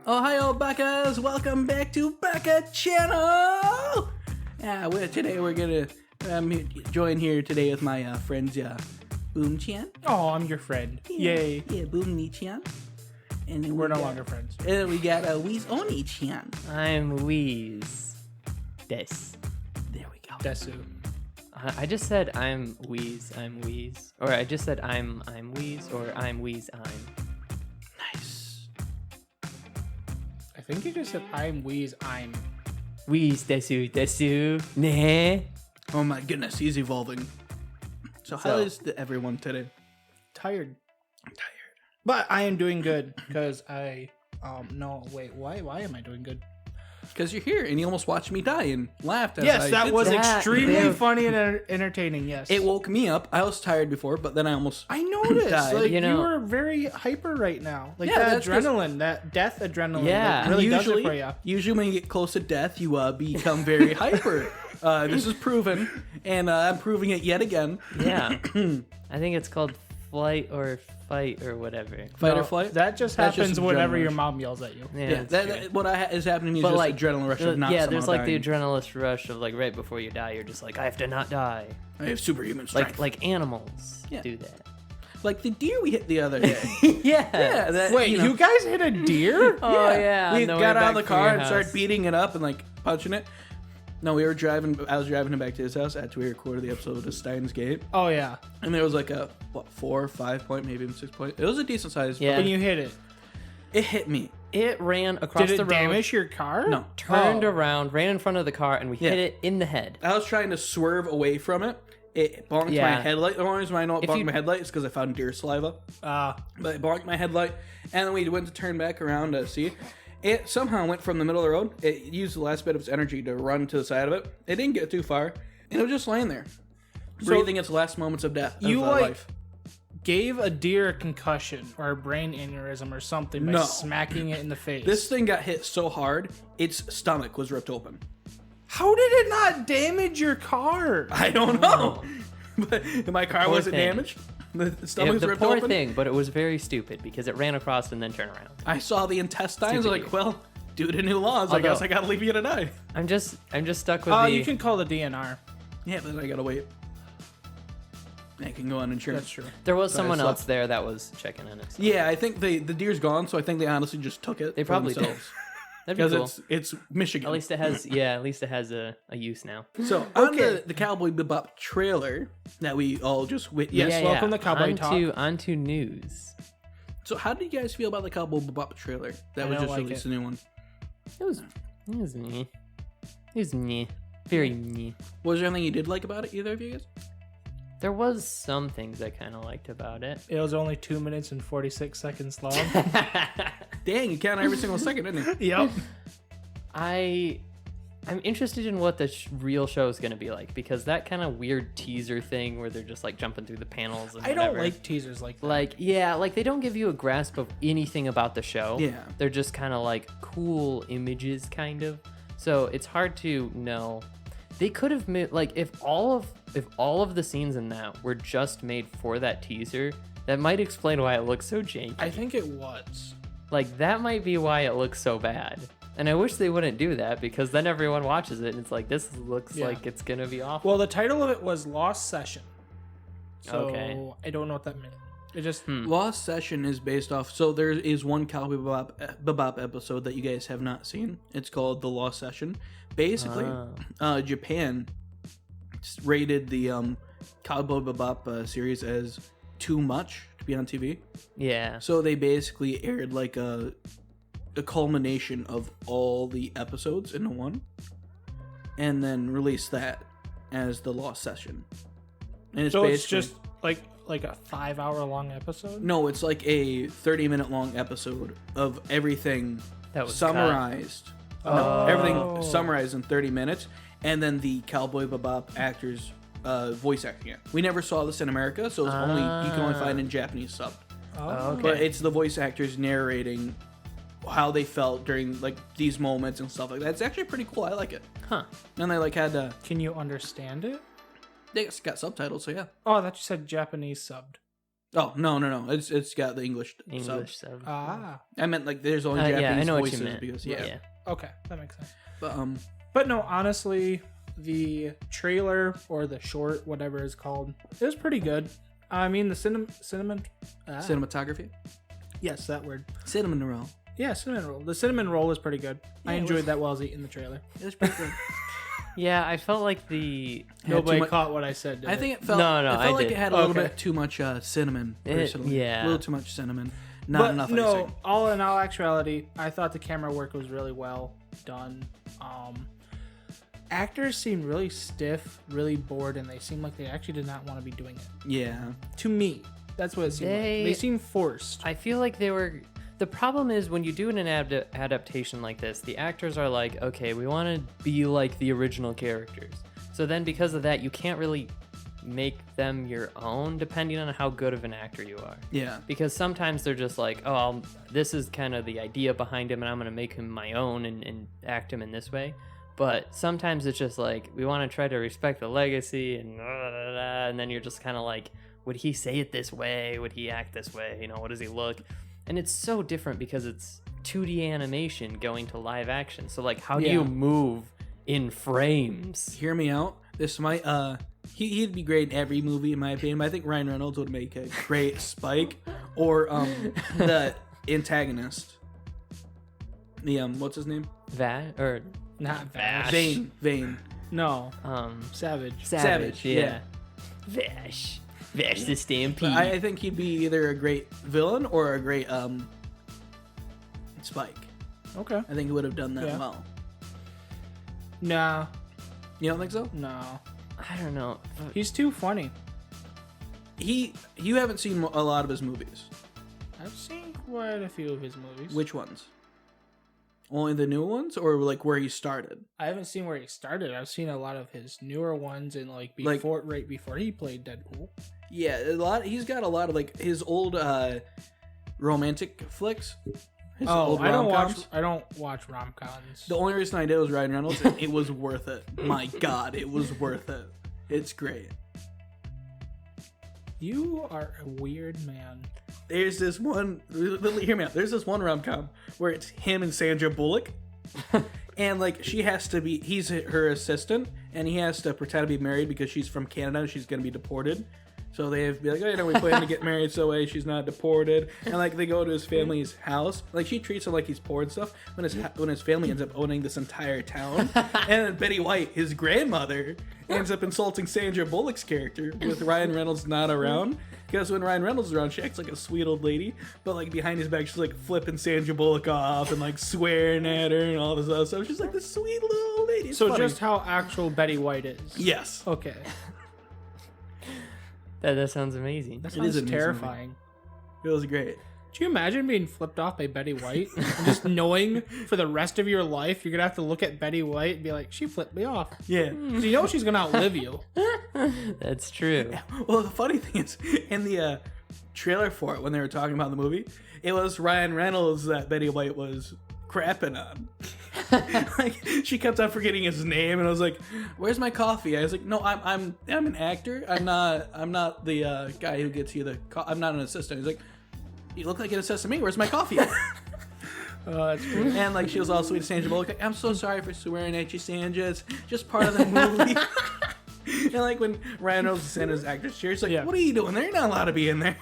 Oh, hi, old Bakas! Welcome back to Baka Channel! Today we're gonna join here today with my friends, Boom-chan. Oh, I'm your friend. Yay. Yeah, Boom-ni-chan. And then We're no longer friends. And then we got Weez Oni-chan. I'm Weez. Des. There we go. Desu. I just said I'm Weez. I'm Weez. Or I just said I'm Weez. Or I'm Weez. I'm. Nice. I think you just said I'm Weez. I'm. Weez. Desu. Nah. Oh my goodness, he's evolving. So how is everyone today? Tired. I'm tired. But I am doing good because I. No, wait. Why am I doing good? Because you're here and you almost watched me die and laughed. Yes, that was that. extremely Yeah. funny and entertaining. Yes. It woke me up. I was tired before, but then I almost. I noticed. died. Like, You know- you were very hyper right now. Like Yeah, that that's 'cause- adrenaline, that death adrenaline. Yeah. Like, really usually, does it for you. Usually when you get close to death, you become very hyper. This is proven, and I'm proving it yet again. Yeah. I think it's called flight or fight or whatever. Fight or No, flight. That just That's happens just whenever adrenaline your rush. mom yells at you. Yeah, that's true. what is happening to me is But just like adrenaline rush of not yeah, somehow there's like dying. the adrenaline rush of like right before you die, you're just like I have to not die. I have superhuman strength. Like animals Yeah. do that. Like the deer we hit the other day. Yeah. Yeah, that, Wait, you you know, guys hit a deer? Oh yeah. we on the way got out of back the from your car and house. started beating it up and like punching it. No, we were driving. I was driving him back to his house after we recorded the episode of Steins Gate, Oh yeah. and there was like a 4 or 5 point, maybe even 6 point. It was a decent size. Yeah. When you hit it, It hit me. It ran across did the it road, damage your car? No. turned Oh. around, ran in front of the car, and we hit it in the head. I was trying to swerve away from it. It bonked my Yeah. headlight. The only reason I know it If bonked you- my headlight is because I found deer saliva. But it bonked my headlight, and then we went to turn back around to see. It somehow went from the middle of the road. It used the last bit of its energy to run to the side of it. It didn't get too far, and it was just laying there, breathing its last moments of death. You of, like life. gave a deer a concussion or a brain aneurysm or something by No. smacking it in the face. This thing got hit so hard, its stomach was ripped open. How did it not damage your car? I don't know, but my car Poor wasn't thing. damaged. The stomach was The ripped poor open. thing, but it was very stupid because it ran across and then turned around. I saw the intestines. Stupid Like, deer. well, due to new laws, I Although- guess I gotta leave you to die. I'm just stuck with Oh, the. you can call the DNR. Yeah, but I gotta wait. I can go on insurance. That's true. There was I someone slept. else there that was checking on it. So Yeah, I think the deer's gone, so I think they honestly just took it. They for probably did. themselves. That'd be Because cool. it's Michigan. At least it has. Yeah, at least it has a use now. So on the Cowboy Bebop trailer that we all just witnessed. Yes, welcome to Cowboy Talk. Onto news. So how did you guys feel about the Cowboy Bebop trailer that I was don't just like released? it. A new one. It was me. It was me. Very me. Was there anything you did like about it? Either of you guys? There was some things I kind of liked about it. It was only 2 minutes and 46 seconds long. Dang, you count every single second, didn't you? Yep. I'm interested in what the real show is going to be like because that kind of weird teaser thing where they're just like jumping through the panels and I don't whatever. like teasers like that. Like, yeah, like they don't give you a grasp of anything about the show. Yeah. They're just kind of like cool images, kind of. So it's hard to know. They could have made like if all of the scenes in that were just made for that teaser, that might explain why it looks so janky. I think it was. Like that might be why it looks so bad. And I wish they wouldn't do that because then everyone watches it and it's like this looks Yeah. like it's gonna be awful. Well, the title of it was Lost Session. So Okay. I don't know what that meant. It just Lost Session is based off. So there is one Cowboy Bebop episode that you guys have not seen. It's called The Lost Session. Basically, Japan rated the Cowboy Bebop series as too much to be on TV. Yeah. So they basically aired like a culmination of all the episodes into one, and then released that as The Lost Session. And so it's basically- just like a 5-hour long episode. No, it's like a 30-minute long episode of everything That was summarized. Oh. No, everything summarized in 30 minutes, and then the Cowboy Bebop actors voice acting it. We never saw this in America, so it's only you can only find it in Japanese sub. Oh, okay. But it's the voice actors narrating how they felt during like these moments and stuff like that. It's actually pretty cool. I like it. Huh. And they like had Can you understand it? they got subtitles, so yeah. Oh, I thought you said Japanese subbed. Oh no! It's got the English sub. Ah, I meant like there's only Japanese yeah, I know voices what you meant. because Yeah. okay, that makes sense. But no, honestly, the trailer or the short, whatever it's called, it was pretty good. I mean, the cinematography, yes, that word. cinnamon roll. Yeah, cinnamon roll. The cinnamon roll is pretty good. I Yeah, it enjoyed was- that while I was eating the trailer. It was pretty good. Yeah, I felt like the Nobody much- caught what I said. Did I it? think it felt. No, it I felt like did. it had a little Okay. bit too much cinnamon. Personally, yeah. a little too much cinnamon. Not enough no, icing. all in all actuality, I thought the camera work was really well done. Actors seemed really stiff, really bored, and they seemed like they actually did not want to be doing it. Yeah, To me, that's what it seemed like. They seemed forced. I feel like they were. The problem is when you do an adaptation like this, the actors are like, okay, we want to be like the original characters. So then because of that, you can't really make them your own depending on how good of an actor you are. yeah. Because sometimes they're just like, oh, this is kind of the idea behind him and I'm going to make him my own and act him in this way. But sometimes it's just like, we want to try to respect the legacy and then you're just kind of like, would he say it this way? Would he act this way? You know, what does he look? And it's so different because it's 2D animation going to live action. So like, how do you move in frames? Hear me out. This might he'd be great in every movie in my opinion. But I think Ryan Reynolds would make a great Spike or the antagonist. The what's his name? Not Vash. Vane. No. Savage. Savage, yeah. Vash the Stampede. But I think he'd be either a great villain or a great Spike. Okay. I think he would have done that Yeah. well. Nah. You don't think so? No. I don't know. He's too funny. You haven't seen a lot of his movies. I've seen quite a few of his movies. Which ones? Only the new ones, or like where he started? I haven't seen where he started. I've seen a lot of his newer ones and right before he played Deadpool. Yeah, a lot. He's got a lot of like his old romantic flicks. His old I rom-coms. don't watch rom-coms. The only reason I did was Ryan Reynolds, and it was worth it. My God, it was worth it. It's great. You are a weird man. There's this one. Hear me out. There's this one rom-com where it's him and Sandra Bullock, and like she has to be. He's her assistant, and he has to pretend to be married because she's from Canada and she's gonna be deported. So they have to be like, oh, we plan to get married so she's not deported. And like they go to his family's house. Like she treats him like he's poor and stuff. When his family ends up owning this entire town, and then Betty White, his grandmother, ends up insulting Sandra Bullock's character with Ryan Reynolds not around. Because when Ryan Reynolds is around, she acts like a sweet old lady, but like behind his back, she's like flipping Sandra Bullock off and like swearing at her and all this other stuff. She's like this sweet little old lady. It's So funny. just how actual Betty White is. Yes. Okay. That sounds amazing. That It is sounds an amazing terrifying. It was great. Do you imagine being flipped off by Betty White and just knowing for the rest of your life you're gonna have to look at Betty White and be like, she flipped me off? Yeah. 'Cause you know she's gonna outlive you. That's true. Well, the funny thing is, in the trailer for it, when they were talking about the movie, it was Ryan Reynolds that Betty White was crapping on. Like she kept on forgetting his name, and I was like, "Where's my coffee?" I was like, "No, I'm an actor. I'm not the guy who gets you the. I'm not an assistant." He's like, "You look like an assistant to me. Where's my coffee?" That's great. And like she was all sweet to Sandra Bullock. Like, I'm so sorry for swearing at you, Sandra. It's just part of the movie. And like when Ryan Reynolds is in his actor's chair, he's like, Yeah. "What are you doing there? You're not allowed to be in there."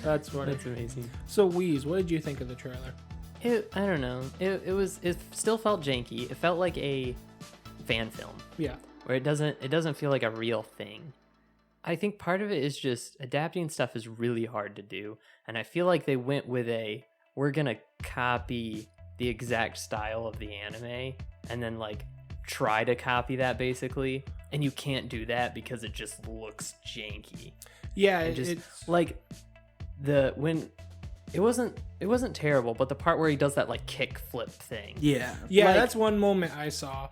That's funny. That's amazing. So, Wheeze, what did you think of the trailer? I don't know. It still felt janky. It felt like a fan film Yeah. where it doesn't feel like a real thing. I think part of it is just adapting stuff is really hard to do, and I feel like they went with we're gonna copy the exact style of the anime and then like try to copy that basically, and you can't do that because it just looks janky. Yeah, And just it's like it wasn't terrible, but the part where he does that like kick flip thing. Yeah. yeah, like- that's one moment I saw.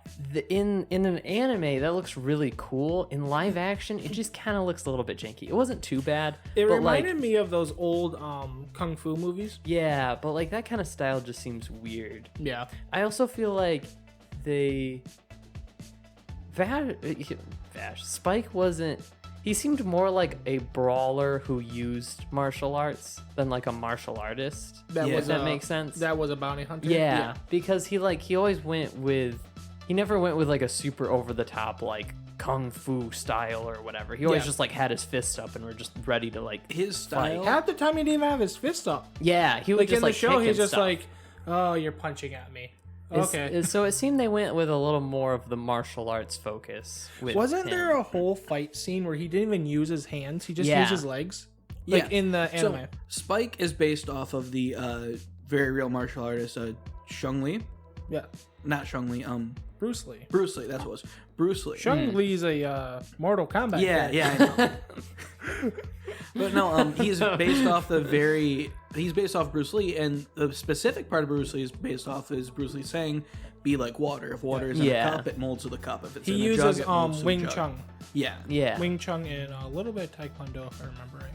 In an anime that looks really cool. In live action, it just kind of looks a little bit janky. It wasn't too bad. It but reminded like, me of those old kung fu movies. yeah, but like that kind of style just seems weird. Yeah. I also feel like Spike wasn't. He seemed more like a brawler who used martial arts than like a martial artist. If that makes sense. That was a bounty hunter. Yeah, because he always went with. He never went with like a super over the top like kung fu style or whatever. He always just like had his fists up and were just ready to like his style. Half the time he didn't even have his fist up. Yeah, he would Like just in like the show, kick he's and just stuff. like, "Oh, you're punching at me." Okay. So it seemed they went with a little more of the martial arts focus. Wasn't there a whole fight scene where he didn't even use his hands? He just used his legs? Like in the anime. So Spike is based off of the very real martial artist Shung Li. Yeah. Not Shung Li. Bruce Lee. Bruce Lee. That's what it was. Bruce Lee. Shung Li's a Mortal Kombat. Yeah, I know. But no, he's based off he's based off Bruce Lee, and the specific part of Bruce Lee is based off is Bruce Lee saying, "Be like water. If water is in a cup, it molds to the cup. If it's He in a jug, uses it molds to the Wing jug." Chun. Yeah. Wing Chun and a little bit of Taekwondo, if I remember right.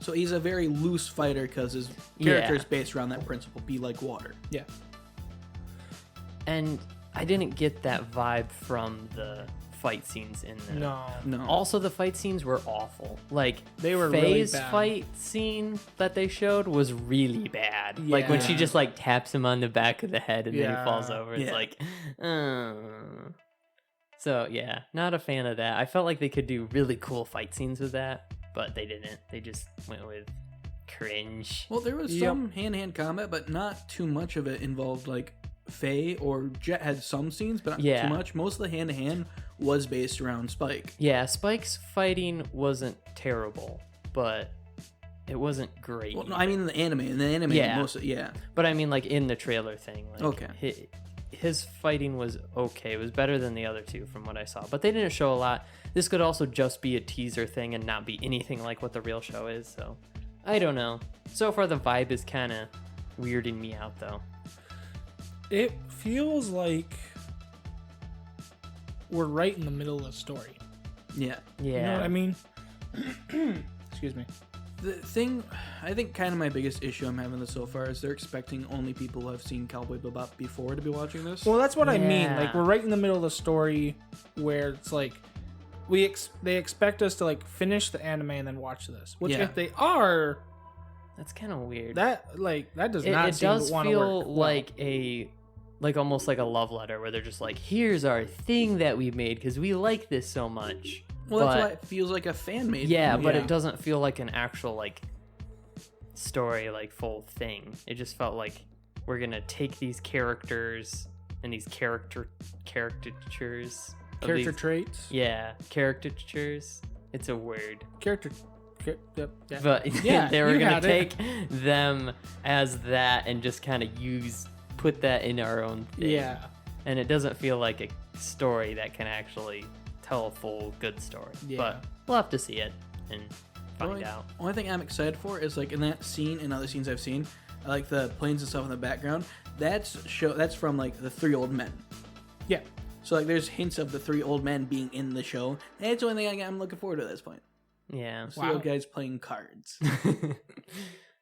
So he's a very loose fighter because his character is based around that principle. Be like water. Yeah. And I didn't get that vibe from the fight scenes in there. No. Also, the fight scenes were awful. Like, They were Faye's really bad. fight scene that they showed was really bad. Like, when she Yeah. just, like, taps him on the back of the head and then he falls Yeah. over. It's Yeah. like, So, yeah, not a fan of that. I felt like they could do really cool fight scenes with that, but they didn't. They just went with cringe. Well, there was some hand-to-hand combat, but not too much of it involved like Faye or Jet had some scenes, but not too much. Most of the hand-to-hand was based around Spike. Yeah, Spike's fighting wasn't terrible, but it wasn't great. Well, no, I mean in the anime. Yeah. Most of, yeah. But I mean, like, in the trailer thing. Like, Okay. His fighting was okay. It was better than the other two from what I saw. But they didn't show a lot. This could also just be a teaser thing and not be anything like what the real show is. So, I don't know. So far, the vibe is kind of weirding me out, though. It feels like we're right in the middle of the story. Yeah. Yeah. You know what I mean? Excuse me. The thing, I think kind of my biggest issue I'm having this so far is they're expecting only people who have seen Cowboy Bebop before to be watching this. Well, that's what I mean. Yeah. Like, we're right in the middle of the story where it's like they expect us to like finish the anime and then watch this. Which, if they are, That's kind of weird. that does not it seem does to want to feel work. like almost like a love letter where they're just like, here's our thing that we made because we like this so much. Well, that's But- why it feels like a fan-made Yeah, thing. but it doesn't feel like an actual like story, like full thing. It just felt like we're gonna take these characters and these caricatures. Character traits. Yeah, caricatures. It's a word. Yep. But Yeah, they were you gonna had it. take them as that and just kind of put that in our own thing. Yeah. And it doesn't feel like a story that can actually tell a full good story. Yeah. But we'll have to see it and find out. Only thing I'm excited for is like in that scene and other scenes I've seen, I like the planes and stuff in the background. That's from like the three old men. Yeah. So like there's hints of the three old men being in the show. That's the only thing I'm looking forward to at this point. Yeah. See old guys playing cards.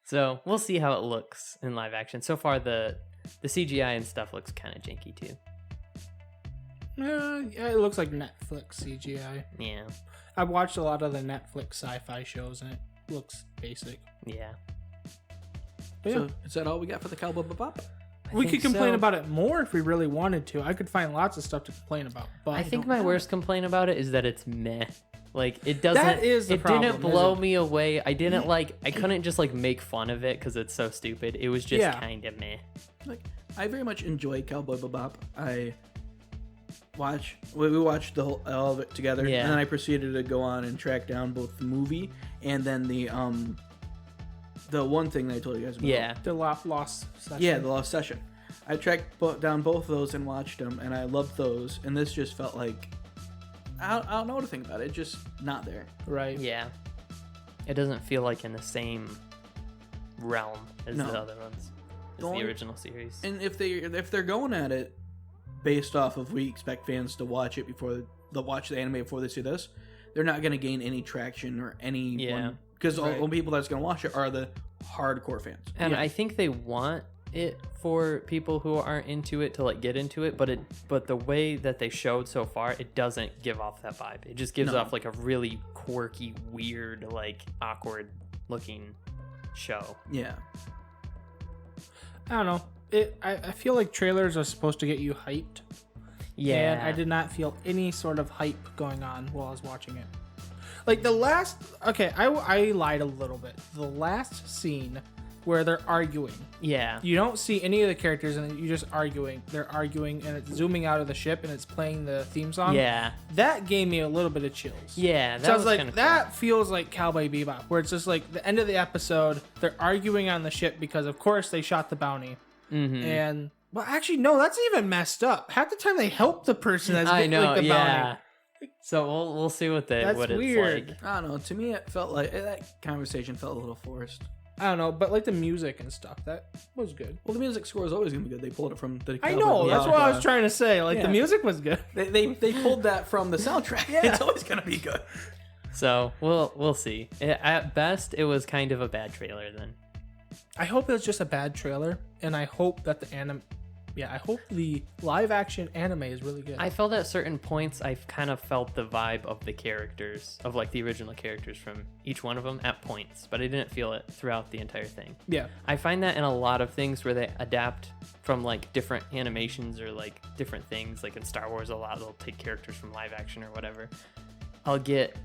So we'll see how it looks in live action. So far, the CGI and stuff looks kind of janky too. Yeah, it looks like Netflix CGI. Yeah. I've watched a lot of the Netflix sci-fi shows and it looks basic. Yeah. But yeah, So is that all we got for the Cowboy Bebop? we think could complain so. about it more if we really wanted to. I could find lots of stuff to complain about. But I think my worst complaint about it is that it's meh. Like it doesn't. That is the it problem, didn't blow isn't it? me away. I didn't like. I couldn't just like make fun of it because it's so stupid. It was just Yeah. kind of meh. Like I very much enjoy Cowboy Bebop. We watched the whole all of it together, Yeah. and then I proceeded to go on and track down both the movie and then the one thing that I told you guys about. Yeah. the lost session. Yeah, the Lost Session. I tracked down both of those and watched them, and I loved those. And this just felt like I don't know what to think about it. It's just not there. Right. Yeah. It doesn't feel like in the same realm as No. the other ones. As The the only- original series. And if they're going at it based off of we expect fans to watch it before they'll watch the anime before they see this, they're not going to gain any traction or any Yeah. because Right. all the people that's going to watch it are the hardcore fans. And I think they want it for people who aren't into it to like get into it, but the way that they showed so far, it doesn't give off that vibe. It just gives off like a really quirky, weird, like awkward looking show. Yeah. I don't know. I feel like trailers are supposed to get you hyped. Yeah. And I did not feel any sort of hype going on while I was watching it. Like the last... Okay, I lied a little bit. The last scene where they're arguing. Yeah. You don't see any of the characters and you're just arguing. They're arguing and it's zooming out of the ship and it's playing the theme song. Yeah. That gave me a little bit of chills. Yeah. That So I was was kind like, of that feels like Cowboy Bebop, where it's just like the end of the episode, they're arguing on the ship because, of course, they shot the bounty. Mm-hmm. And, well, actually, no, that's even messed up. Half the time they help the person that's I getting know. like, the Yeah. bounty. So we'll see what That's it's weird. like. I don't know. To me, it felt like that conversation felt a little forced. I don't know, but like the music and stuff, that was good. Well, the music score is always gonna be good. They pulled it from the. I know, that's what I was trying to say. Like, the Yeah. music was good. They pulled that from the soundtrack. Yeah. It's always gonna be good. So we'll see. At best, it was kind of a bad trailer then. I hope it was just a bad trailer, and I hope that I hope the live action anime is really good. I felt at certain points I've kind of felt the vibe of the characters, of like the original characters from each one of them at points, but I didn't feel it throughout the entire thing. Yeah. I find that in a lot of things where they adapt from like different animations or like different things, like in Star Wars a lot they'll take characters from live action or whatever. I'll get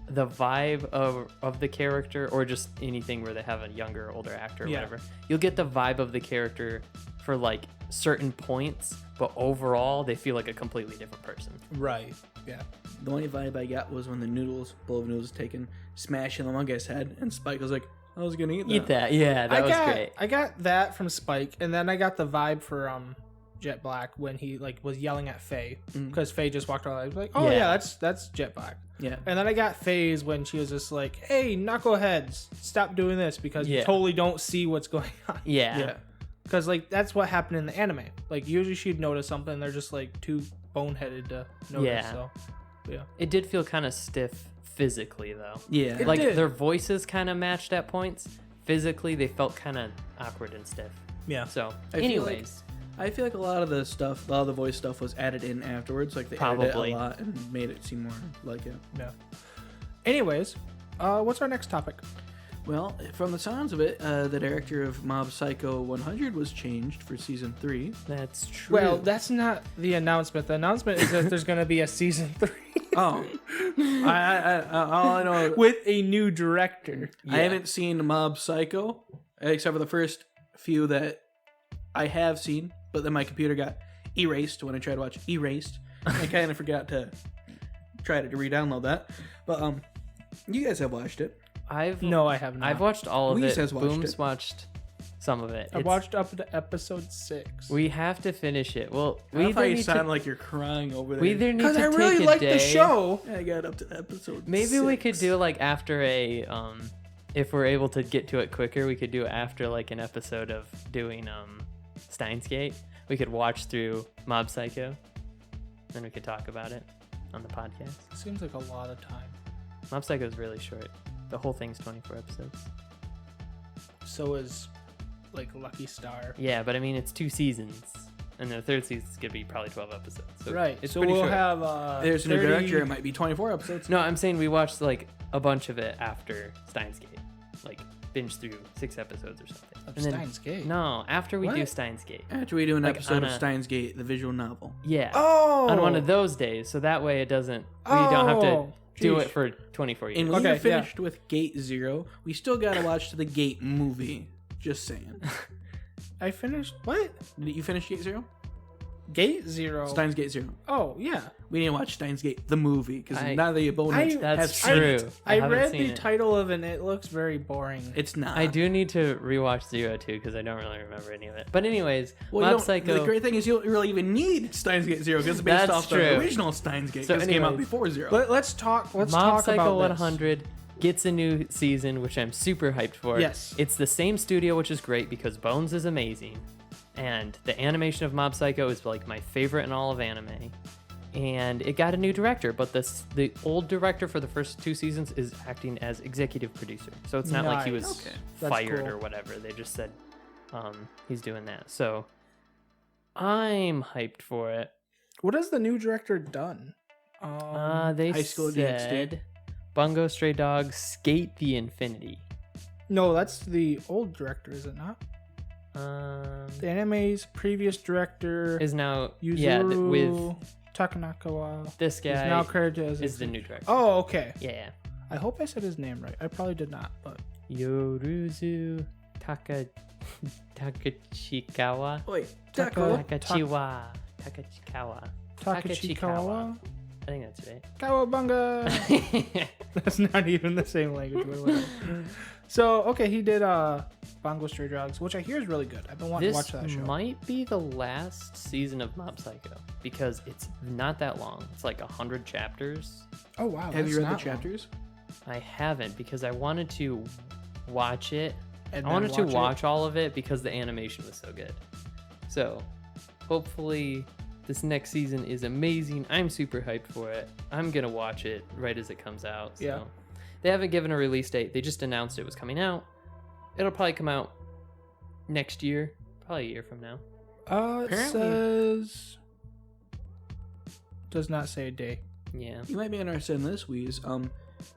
the vibe of the character, or just anything where they have a younger or older actor or whatever. You'll get the vibe of the character for like certain points, but overall they feel like a completely different person. Right. Yeah. The only vibe I got was when the bowl of noodles was taken, smashing the one guy's head, and Spike was like, "I was gonna eat that." Eat that, yeah, that was great. I got that from Spike, and then I got the vibe for Jet Black when he like was yelling at Faye because Faye just walked around. I was like, "Oh yeah, that's Jet Black." Yeah. And then I got Faye's when she was just like, "Hey, knuckleheads, stop doing this because you totally don't see what's going on." Yeah. Because like that's what happened in the anime. Like usually she'd notice something, they're just like too boneheaded to notice. Yeah. So yeah. It did feel kind of stiff physically though. Yeah. It Like did. their voices kind of matched at points. Physically, they felt kind of awkward and stiff. Yeah. So, I feel like- anyways, I feel like a lot of the voice stuff was added in afterwards. Like they added Probably. it a lot and made it seem more like it. Yeah. Anyways, what's our next topic? Well, from the sounds of it, the director of Mob Psycho 100 was changed for season 3. that's true. Well, that's not the announcement. The announcement is that there's going to be a season 3 Oh, all I know, with a new director. I haven't seen Mob Psycho except for the first few that I have seen, but then my computer got erased when I tried to watch Erased. I kind of forgot to try to re-download that, but you guys have watched it. No, I have not. I've watched all of Weez it. has watched Boom's it. watched some of it. I watched up to episode 6. We have to finish it. Well, I we love how either you need sound to. like you're crying over there. We either need Because to I take really a like day. the show. I got up to episode Maybe we 6. could do like after a if we're able to get to it quicker, we could do it after like an episode of doing Steins Gate. We could watch through Mob Psycho, then we could talk about it on the podcast. Seems like a lot of time. Mob Psycho is really short. The whole thing's 24 episodes. So is like Lucky Star. Yeah, but I mean it's 2 seasons, and the third season's gonna be probably 12 episodes. So Right. It's so pretty we'll short. have There's a new 30 director. It might be 24 episodes. No, I'm saying we watched like a bunch of it after Steins Gate, like binge through 6 episodes or something. of And then- Steins Gate. No, after we do What? Steins Gate. After we do an Like, episode on of a- Steins Gate, the visual novel. Yeah. Oh. On one of those days, so that way it doesn't. We don't have to Oh, do geez. it for 24 years. And when Okay, you're finished with Gate 0, we still gotta watch the Gate movie. Just saying. I finished what? Did you finish Gate 0? Gate 0. Steins Gate 0. Oh yeah. We need to watch Steins Gate, the movie, because I- now that you boneheads That's have seen true. it. I haven't read seen the it. title of it and it looks very boring. It's not. I do need to rewatch Zero too because I don't really remember any of it. But anyways, Well, you Mob don't- Psycho. The great thing is you don't really even need Steins Gate 0 because it's based That's off true. the original Steins Gate. So Because it came out anyways, before 0. Let's talk. Let's Mob talk Psycho about 100 gets a new season, which I'm super hyped for. Yes. It's the same studio, which is great because Bones is amazing. And the animation of Mob Psycho is like my favorite in all of anime. And it got a new director, but the old director for the first 2 seasons is acting as executive producer. So it's not like he Nice. was Okay. That's fired cool. or whatever. They just said, he's doing that. So I'm hyped for it. What has the new director done? They High School said Bungo Stray Dogs Skate the Infinity. No, that's the old director, is it not? The anime's previous director Is now Yuzuru with Takanakawa. this guy Is now credited as is the new director. Oh, okay. Yeah. I hope I said his name right. I probably did not, but Yoruzu Takachikawa. Wait, Takachikawa. Takachikawa. I think that's right. Kawabunga. That's not even the same language. But whatever. So, okay, he did Bungo Stray Dogs, which I hear is really good. I've been wanting to watch that show. This might be the last season of Mob Psycho because it's not that long. It's like 100 chapters. Oh, wow. Have you read the not chapters? I haven't because I wanted to watch it. And I wanted to then watch all of it because the animation was so good. So, hopefully this next season is amazing. I'm super hyped for it. I'm going to watch it right as it comes out. So. Yeah. They haven't given a release date. They just announced it was coming out. It'll probably come out next year. Probably a year from now. It says... Does not say a day. Yeah. You might be interested in this, Wheeze.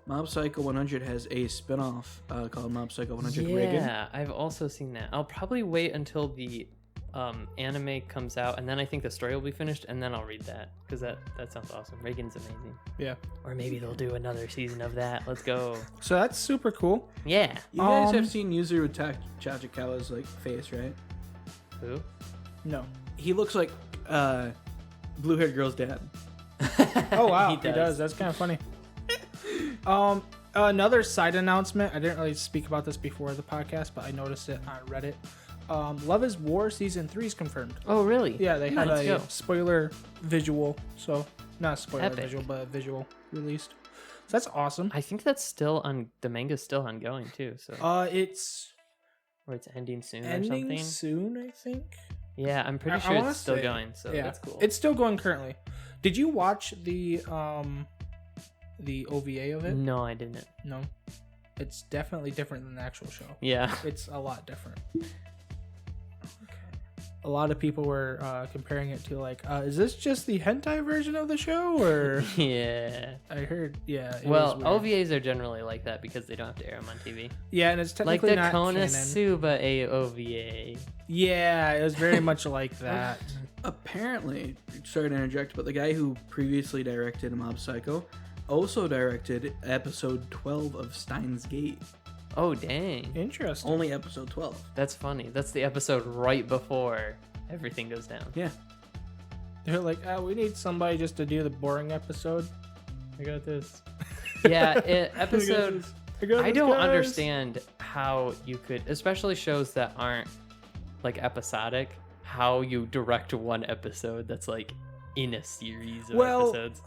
Mob Psycho 100 has a spin-off called Mob Psycho 100 Reagan. Yeah, I've also seen that. I'll probably wait until the anime comes out, and then I think the story will be finished, and then I'll read that because that sounds awesome. Reagan's amazing. Yeah. Or maybe they'll do another season of that. Let's go. So that's super cool. Yeah. You guys have seen Yuzuru Tachikawa's like face, right? Who? No. He looks like blue-haired girl's dad. Oh, wow. He He does. That's kind of funny. Another side announcement. I didn't really speak about this before the podcast, but I noticed it on Reddit. Love is War Season 3 is confirmed. Oh, really? Yeah, they had Let's a go. spoiler visual. So, not spoiler Epic. visual, but visual released. So that's awesome. I think that's still on. The manga's still ongoing too. So, It's or it's ending soon or ending something. soon, I think. Yeah, I'm pretty I sure wanna it's still say- going. So Yeah, that's cool. It's still going currently. Did you watch the OVA of it? No, I didn't. No. It's definitely different than the actual show. Yeah. It's a lot different. A lot of people were comparing it to like, is this just the hentai version of the show? Or Yeah. I heard, yeah. It Well, was weird. OVAs are generally like that because they don't have to air them on TV. Yeah, and it's Like technically the not canon. Konosuba OVA. Yeah, it was very much like that. Apparently, sorry to interject, but the guy who previously directed Mob Psycho also directed episode 12 of Steins Gate. Oh, dang. Interesting. Only episode 12. That's funny. That's the episode right before everything goes down. Yeah. They're like, we need somebody just to do the boring episode. I got this. Yeah, episode... I don't guys. understand how you could, especially shows that aren't like episodic, how you direct one episode that's like in a series of episodes.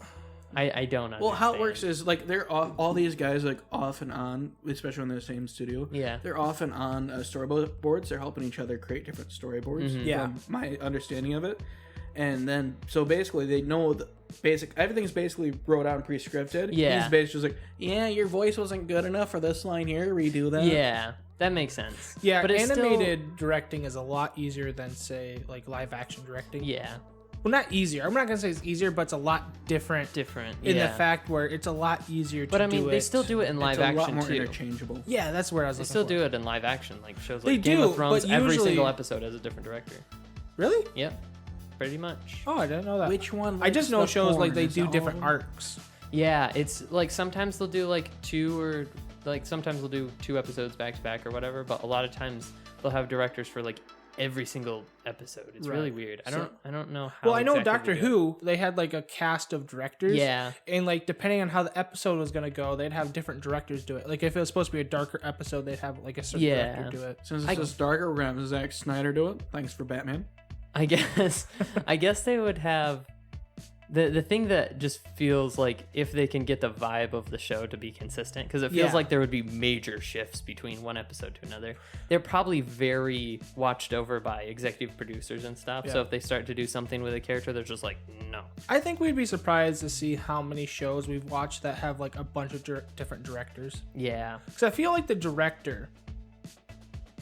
I don't understand. Well, how it works is like they're all these guys like off and on, especially in the same studio. Yeah. They're off and on storyboards. They're helping each other create different storyboards. Mhm. Yeah. From my understanding of it. And then, so basically, they know the everything's basically wrote out and pre-scripted. Yeah. He's basically just like, yeah, your voice wasn't good enough for this line here. Redo that. Yeah, that makes sense. Yeah, but it's animated directing is a lot easier than, say, like live action directing. Still, yeah, Well, not easier. I'm not gonna say it's easier, but it's a lot different in yeah. the fact where it's a lot easier to But I mean, do they it. still do it in live It's a action lot more too. interchangeable. Yeah, that's where I was They looking still for. do it in live action, like shows They like Game do, of Thrones. but Every usually- single episode has a different director. Really? Yep, pretty much. Oh, I didn't know that. Which one? I just know likes the shows like porn? they Is do all different of them? arcs. Yeah, it's like sometimes they'll do like two or like sometimes they'll do 2 episodes back to back or whatever, but a lot of times they'll have directors for like every single episode. It's really Right. weird. I So- don't know how. Well, I know exactly Doctor they do it. Who, they had like a cast of directors. Yeah. And like depending on how the episode was gonna go, they'd have different directors do it. Like if it was supposed to be a darker episode, they'd have like a certain Yeah. director do it. Since it's just darker, we're gonna have Zack Snyder do it. Thanks for Batman. I guess they would have the thing that just feels like if they can get the vibe of the show to be consistent, because it feels Yeah. like there would be major shifts between one episode to another. They're probably very watched over by executive producers and stuff. So Yeah. if they start to do something with a character, they're just like, no. I think we'd be surprised to see how many shows we've watched that have like a bunch of different directors. Yeah. Because I feel like the director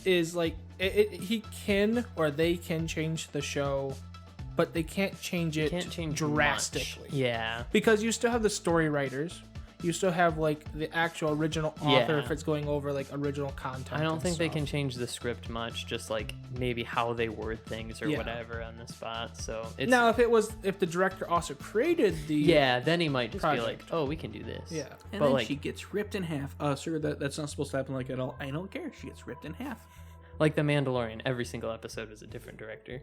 is like he can or they can change the show, but they can't change it drastically. Much. Yeah. Because you still have the story writers. You still have like the actual original author if it's going over like original content. I don't think they can change the script much, just like maybe how they word things or whatever on the spot. So it's now if the director also created the then he might just project. be like, oh, we can do this. Yeah. And but then like she gets ripped in half. Sir, that's not supposed to happen like at all. I don't care. She gets ripped in half. like The Mandalorian, every single episode was a different director.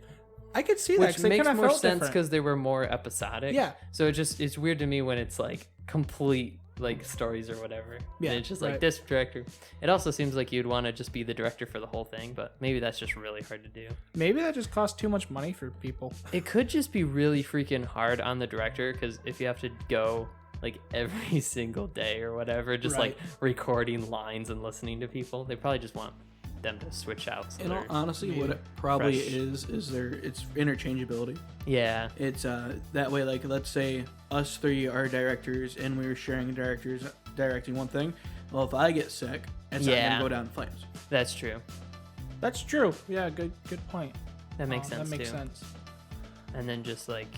I could see that. Which 'cause they makes kinda more felt sense different. because they were more episodic. Yeah. So it's weird to me when it's like complete like stories or whatever. Yeah, And it's just like right. this director. It also seems like you'd want to just be the director for the whole thing, but maybe that's just really hard to do. Maybe that just costs too much money for people. It could just be really freaking hard on the director because if you have to go like every single day or whatever, just like recording lines and listening to people, they probably just want them to switch out. So You know, they're honestly, what maybe it probably fresh. is it's interchangeability. Yeah. It's that way. Like, let's say us three are directors and we were sharing directing one thing. Well, if I get sick, it's not gonna go down in flames. That's true. That's true. Yeah, good point. That makes sense That makes too. sense. And then just like,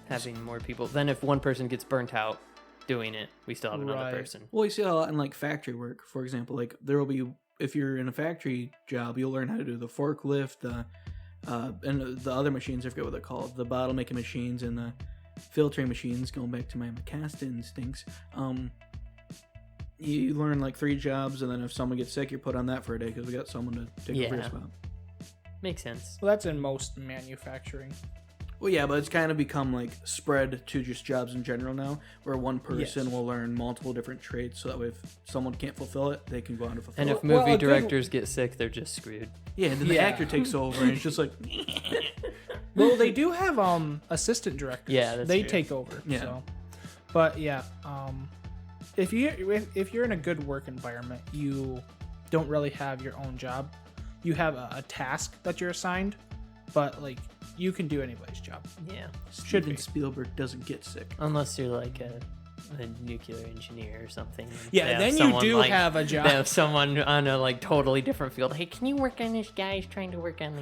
having more people. Then if one person gets burnt out doing it, we still have another Right. person. Well, you see a lot in like factory work, for example. Like there will be, if you're in a factory job, you'll learn how to do the forklift, and the other machines. I forget what they're called, the bottle making machines and the filtering machines. Going back to my Macasta instincts, you learn like 3 jobs, and then if someone gets sick, you're put on that for a day because we got someone to take over your Yeah. spot. Makes sense. Well, that's in most manufacturing. Well, yeah, but it's kind of become like spread to just jobs in general now, where one person Yes. will learn multiple different trades, so that way if someone can't fulfill it, they can go on to fulfill And it. if Well, movie a good- directors get sick, they're just screwed. Yeah, and then the Yeah. actor takes over, and it's just like, Well, they do have assistant directors. Yeah, that's they true. take over. Yeah. So. But yeah, if you're in a good work environment, you don't really have your own job. You have a task that you're assigned, but like you can do anybody's job. Yeah. Should Steven be. Spielberg doesn't get sick. Unless you're like a nuclear engineer or something. and Yeah, they have then you someone, do like, have a They job. have someone on a like totally different field. Hey, can you work on this guy? He's trying to work on the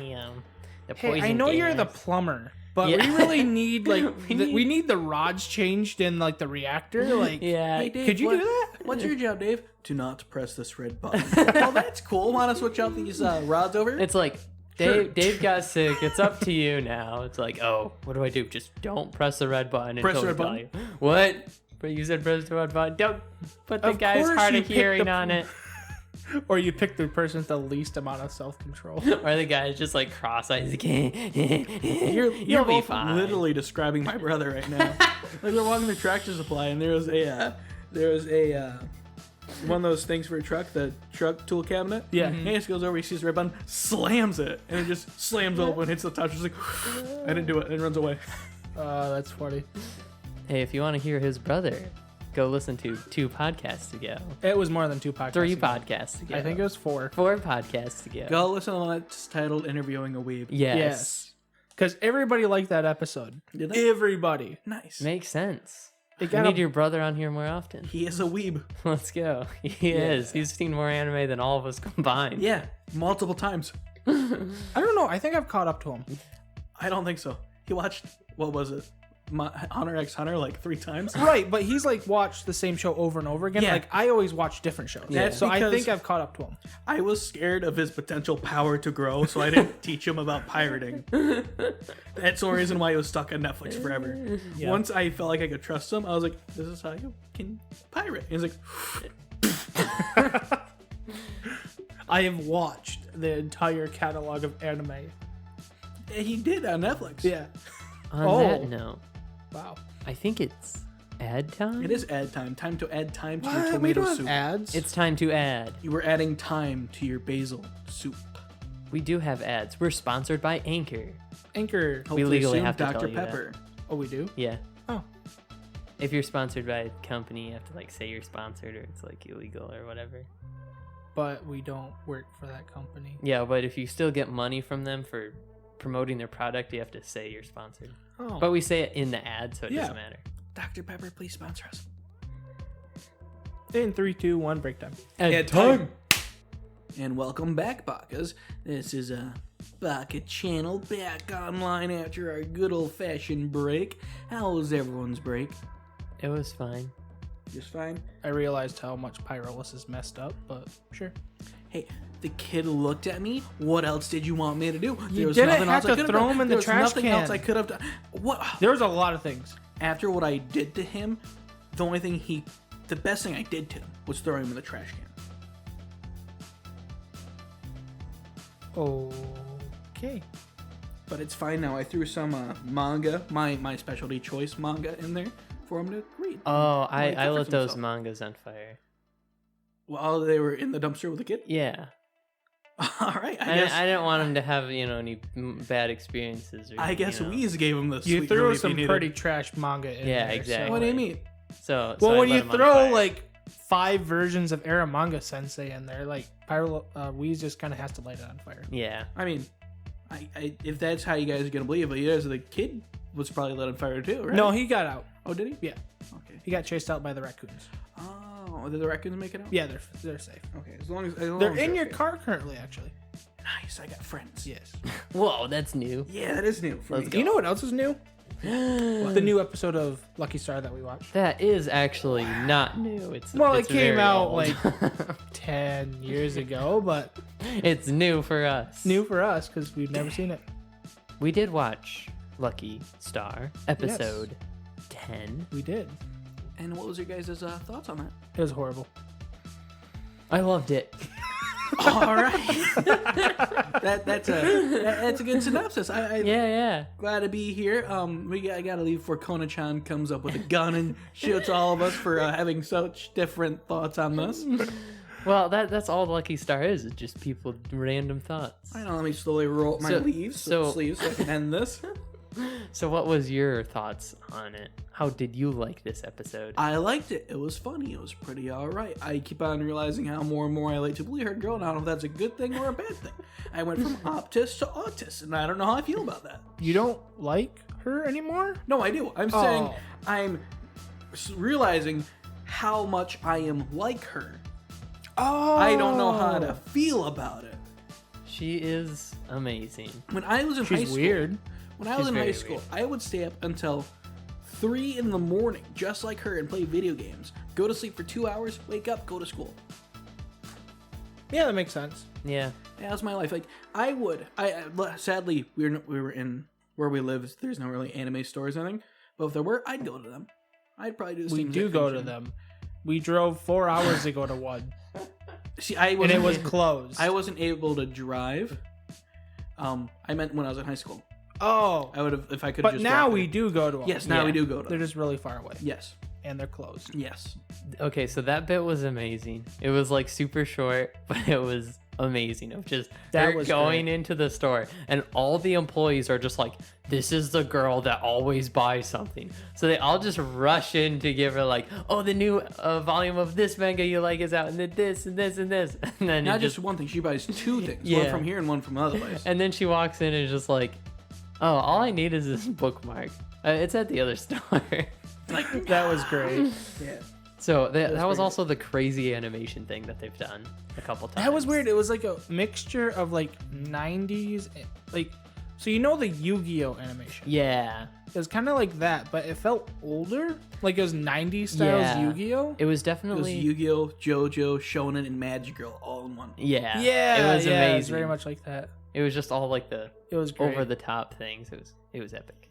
Hey, poison I know you're the gas." plumber, but Yeah. we really need like We we need- need the rods changed in like the reactor. Like, Yeah. Hey, Dave, could you do that? What's your job, Dave? To not press this red button. Oh, that's cool. Want to switch out these rods over? It's like Sure. Dave got sick. It's up to you now. It's like, oh, what do I do? Just don't press the red button. Press until the we red tell you. What? But you said press the red button. Don't put the Of guy's course hard you of picked hearing the- on it. Or you pick the person with the least amount of self-control. Or the guy's just like cross-eyed. He's like, You're you'll be both fine. literally describing my brother right now. Like we're walking the tractor supply, and there was a one of those things for a truck, the truck tool cabinet. Yeah. And he just goes over, he sees the red button, slams it, and it just slams open, hits the touch, just like I didn't do it, and runs away. That's funny. Hey, if you want to hear his brother, go listen to 2 podcasts ago. It was more than 2 podcasts. 3 ago. podcasts ago. I think it was 4. 4 podcasts ago. Go listen to the one that's titled "Interviewing a Weeb." Yes. Because everybody liked that episode. Did they? Everybody. Nice. Makes sense. It We got need a- your brother on here more often. He is a weeb. Let's go. He is. He's seen more anime than all of us combined. Yeah, multiple times. I don't know. I think I've caught up to him. I don't think so. He watched, what was it? Hunter x Hunter like 3 times. Right, but he's like watched the same show over and over again. Yeah. Like I always watch different shows. That's So I because- think I've caught up to him. I was scared of his potential power to grow, so I didn't teach him about pirating. That's the reason why he was stuck on Netflix forever. Yeah. Once I felt like I could trust him, I was like, this is how you can pirate. He's like, I have watched the entire catalog of anime. yeah, he did on Netflix. Yeah. On Oh. that note, Wow. I think it's ad time. It is ad time. Time to add time to your What? We tomato don't have soup. ads. It's time to add. You were adding time to your basil soup. We do have ads. We're sponsored by Anchor. Anchor. Hopefully legally soon, have to Dr. tell you that. Pepper. Oh, we do? Yeah. Oh. If you're sponsored by a company, you have to like say you're sponsored or it's like illegal or whatever. But we don't work for that company. Yeah, but if you still get money from them for promoting their product, you have to say you're sponsored. Oh. But we say it in the ad, so it Yeah. doesn't matter. Dr. Pepper, please sponsor us. In 3, 2, 1, break time. Ad time. And welcome back, Bakas. This is a Baka channel back online after our good old-fashioned break. How was everyone's break? It was fine. Just fine? I realized how much pyrolis is messed up, but sure. Hey, the kid looked at me. What else did you want me to do? You didn't have to throw him in the trash nothing can. else I could have done. What? There was a lot of things. After what I did to him, the best thing I did to him was throw him in the trash can. Okay. But it's fine now. I threw some manga, my specialty choice manga in there for him to read. Oh, I comforts lit those himself. mangas on fire. While they were in the dumpster with the kid? Yeah. All right. I didn't want him to have, any bad experiences. Or, I guess Weez gave him the You sweet threw relief he some needed. pretty trash manga in Yeah, there. exactly. What do you mean? So Well, I when lit you him on throw fire. like 5 versions of Era Manga Sensei in there, like Weez just kind of has to light it on fire. Yeah. I mean, I if that's how you guys are gonna believe it, you guys, the kid was probably lit on fire too, right? No, he got out. Oh, did he? Yeah, Okay. he got chased out by the raccoons. Oh, did the raccoons make it out? Yeah, they're safe. Okay, as long as They're in your okay. car currently, actually. Nice, I got friends. Yes. Whoa, that's new. Yeah, that is new for Let's me. go. You know what else is new? The new episode of Lucky Star that we watched. That is actually not new. It's It came very out old. like 10 years ago, but It's new for us. new for us because we've never seen it. We did watch Lucky Star episode 10. We did. And what was your guys' thoughts on that? It was horrible. I loved it. All right, that's a good synopsis. Yeah. Glad to be here. I gotta leave before Kona-chan comes up with a gun and shoots all of us for having such different thoughts on this. Well, that's all Lucky Star is just people random thoughts. I know. Let me slowly roll up my sleeves so I can end this. So what was your thoughts on it? How did you like this episode? I liked it. It was funny. It was pretty all right. I keep on realizing how more and more I like to bully her girl. And I don't know if that's a good thing or a bad thing. I went from Optus to Autis, and I don't know how I feel about that. You don't like her anymore? No, I do. I'm saying I'm realizing how much I am like her. Oh. I don't know how to feel about it. She is amazing. When I was in high She's school, weird. When I was She's in high very school, weird. I would stay up until 3 in the morning, just like her, and play video games. Go to sleep for 2 hours, wake up, go to school. Yeah, that makes sense. Yeah. That was my life. Like sadly, we were in where we live. There's no really anime stores or anything. But if there were, I'd go to them. I'd probably do the same. We do go to them. We drove 4 hours to go to one, See, and it was closed. I wasn't able to drive. I meant when I was in high school. Oh, I would have if I could. but just now walk we there. do go to them. Yes, now Yeah. we do go to. They're them. just really far away, Yes. and they're closed. Yes. Okay, so that bit was amazing. It was like super short, but it was amazing of just That her was going great. into the store and all the employees are just like, this is the girl that always buys something. So they all just rush in to give her like, oh, the new volume of this manga you like is out, and then this and this and this. And then Not it just one thing. She buys 2 things. One Yeah. from here and one from another place. and then she walks in and is just like, oh, all I need is this bookmark. It's at the other store. Like That was great. yeah. So that was pretty also the crazy animation thing that they've done a couple times. That was weird. It was like a mixture of like 90s, like, so you know the Yu-Gi-Oh animation. Yeah. It was kind of like that, but it felt older. Like it was 90s styles Yeah. Yu-Gi-Oh. It was It was definitely Yu-Gi-Oh, JoJo, Shonen, and Magic Girl all in one. Yeah. Yeah, It was yeah, amazing. It was very much like that. It was just all like the It was great. over the top things. It was epic.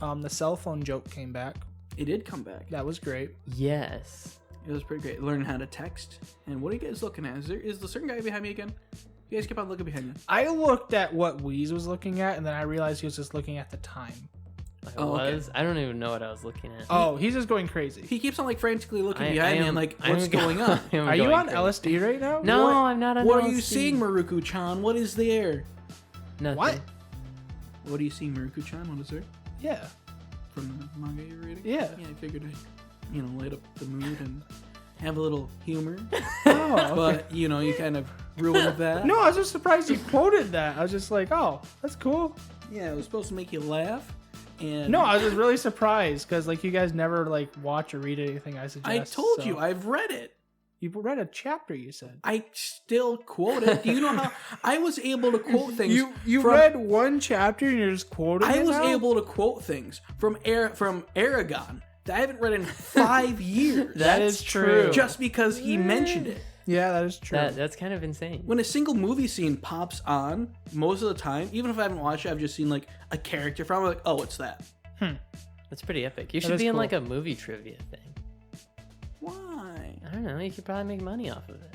The cell phone joke came back. It did come back. That was great. Yes. It was pretty great. Learning how to text. And what are you guys looking at? Is the certain guy behind me again? You guys keep on looking behind you. I looked at what Weez was looking at, and then I realized he was just looking at the time. I was. I don't even know what I was looking at. Oh, he's just going crazy. He keeps on like frantically looking I behind me. am- I'm like, I am what's going on? I am Are you going on crazy. LSD right now? No, What- I'm not on What are you LSD. seeing, Maruku-chan? What is there? Nothing. What? What do you see, Maruku-chan? What is there? Yeah. From the manga you're reading? Yeah. Yeah, I figured I'd, light up the mood and have a little humor. Oh, okay. But, you kind of ruined that. No, I was just surprised you quoted that. I was just like, oh, that's cool. Yeah, it was supposed to make you laugh. And No, I was just really surprised because like you guys never like watch or read anything I suggest. I told so- you, I've read it. You read a chapter, you said. I still quote it. Do you know how I was able to quote things? You read one chapter and you're just quoting it I was now? able to quote things from Aragon that I haven't read in 5 years. That is true. Just because he mentioned it. Yeah, that is true. That's kind of insane. When a single movie scene pops on, most of the time, even if I haven't watched it, I've just seen like a character from it, like, oh, it's that. That's pretty epic. You That should is be in cool. like a movie trivia thing. Why? I don't know. You could probably make money off of it.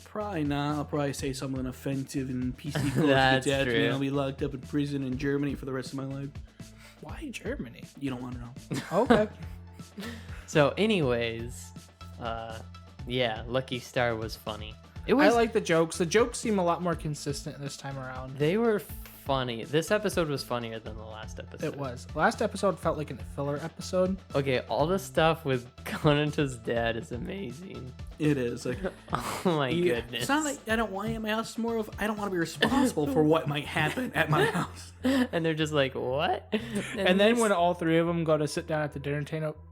Probably not. I'll probably say something offensive and PC close That's gets me. true. I'll be locked up in prison in Germany for the rest of my life. Why Germany? You don't want to know. Okay. So, anyways, yeah, Lucky Star was funny. It was. I like the jokes. The jokes seem a lot more consistent this time around. They were funny. This episode was funnier than the last episode. It was. Last episode felt like a filler episode. Okay, all the stuff with Konata's dad is amazing. It is like, Oh my yeah, goodness. it's not like I don't want it at my house. It's more of I don't want to be responsible for what might happen at my house. And they're just like, what? And then when all three of them go to sit down at the dinner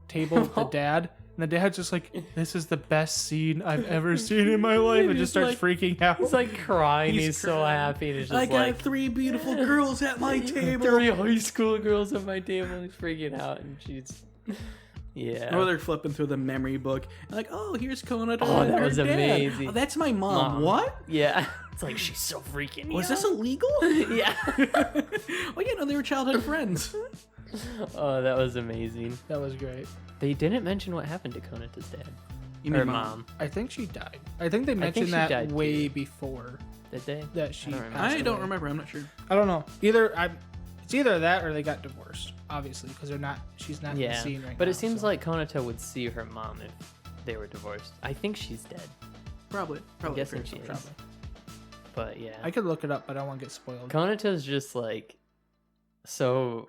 table with the dad, and the dad's just like, "This is the best scene I've ever seen in my life," and just starts like- freaking out. he's like crying. He's He's so crying. happy. And it's just I got like 3 beautiful girls at my table. 3 high school girls at my table. He's freaking out, and she's, yeah. Or they're flipping through the memory book, and like, oh, here's Kona. Oh, that her was dad. amazing. Oh, that's my mom. Mom. What? Yeah. It's like she's so freaking. Was young. this illegal? Yeah. Well, you know, they were childhood friends. Oh, that was amazing. That was great. They didn't mention what happened to Konata's dad. You Her mean mom. I think she died. I think they think mentioned she that died way too. before Did they? that she. I don't remember. passed I don't away. remember. I'm not sure. I don't know. It's either that or they got divorced. Obviously, because they're not. She's not in the Yeah. scene right now. But it seems so. like Konata would see her mom if they were divorced. I think she's dead. Probably. I'm guessing fair she is. assumption. But yeah. I could look it up, but I don't want to get spoiled. Konata's just like so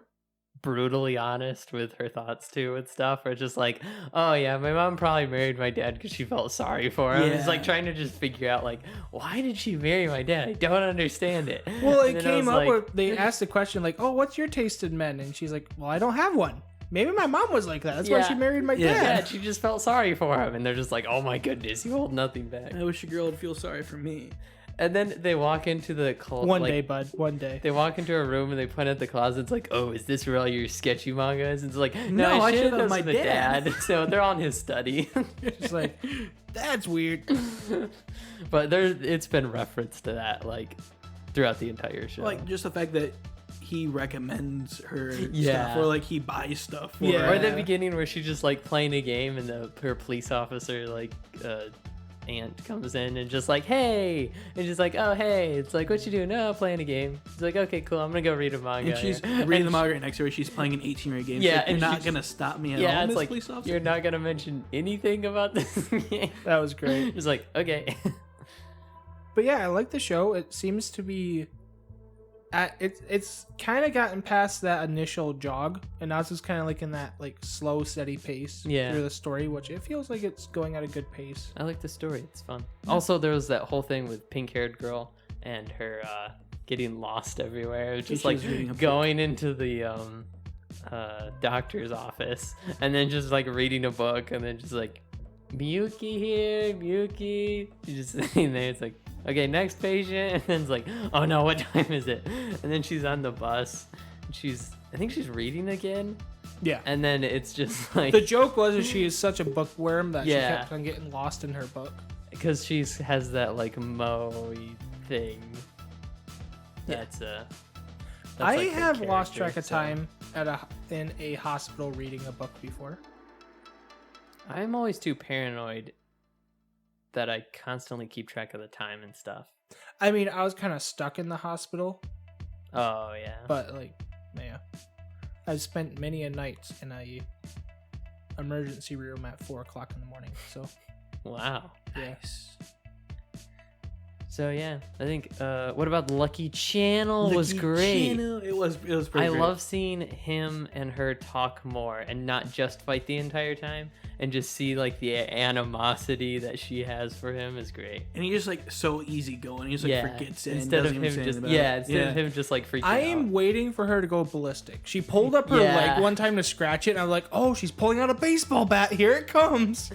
brutally honest with her thoughts too and stuff. Or just like, oh yeah, my mom probably married my dad because she felt sorry for him. It's like Yeah. trying to just figure out like, why did she marry my dad? I don't understand it. Well, And it then I came was up like, with they asked the question like, "Oh, what's your taste in men?" And she's like, "Well, I don't have one. Maybe my mom was like that. That's why Yeah. she married my Yeah. yeah, dad." she just felt sorry for him, and they're just like, "Oh my goodness, you hold nothing back." I wish a girl would feel sorry for me. And then they walk into the One day, bud. One day. They walk into a room and they point at the closet. It's like, "Oh, is this where all your sketchy manga is?" And it's like, "No, No, I I showed showed them them my my dad." dad." So they're on his study. It's like, that's weird. But it's been referenced to that like throughout the entire show. Like just the fact that he recommends her Yeah. stuff, or like he buys stuff. For Yeah. her. Or at the beginning where she's just like playing a game and her police officer like aunt comes in and just like, "Hey," and she's like, "Oh hey," it's like, "What you doing?" "No, playing a game." It's like, "Okay, cool, I'm gonna go read a manga." And she's here." reading the And manga right next to her. She's playing an 18-year-old game. Yeah, She's like, and you're not she's- gonna stop me at yeah, all, it's Miss like, Police Officer. "You're not gonna mention anything about this game." That was great. It's like, okay. But yeah, I like the show. It seems to be it's kind of gotten past that initial jog, and now it's just kind of like in that like slow, steady pace Yeah. through the story, which it feels like it's going at a good pace. I like the story. It's fun. Also, there was that whole thing with pink-haired girl and her getting lost everywhere. Just she like was reading a book. going into the doctor's office and then just like reading a book and then just like, "Miyuki here, Miyuki." She's just sitting there. It's like, "Okay, next patient." And then it's like, "Oh no, what time is it?" And then she's on the bus. And I think she's reading again. Yeah. And then it's just like, The joke was that she is such a bookworm that she Yeah. kept on getting lost in her book. because she has that like moe thing. Yeah. That's I like her have lost character, track of so- time in a hospital reading a book before. I'm always too paranoid that I constantly keep track of the time and stuff. I mean, I was kind of stuck in the hospital, Oh yeah. but like, yeah, I've spent many a night in a emergency room at 4:00 in the morning. So Wow. yeah, Nice. So yeah, I think what about Lucky Channel was Lucky great. Channel. It was pretty I great. love seeing him and her talk more and not just fight the entire time and just see like the animosity that she has for him is great. And he's just like so easygoing. He just like forgets it. and Instead of doesn't him even say just anything about it. instead of him just like freaking I out. am waiting for her to go ballistic. She pulled up her Yeah. leg one time to scratch it, and I'm like, oh, she's pulling out a baseball bat. Here it comes.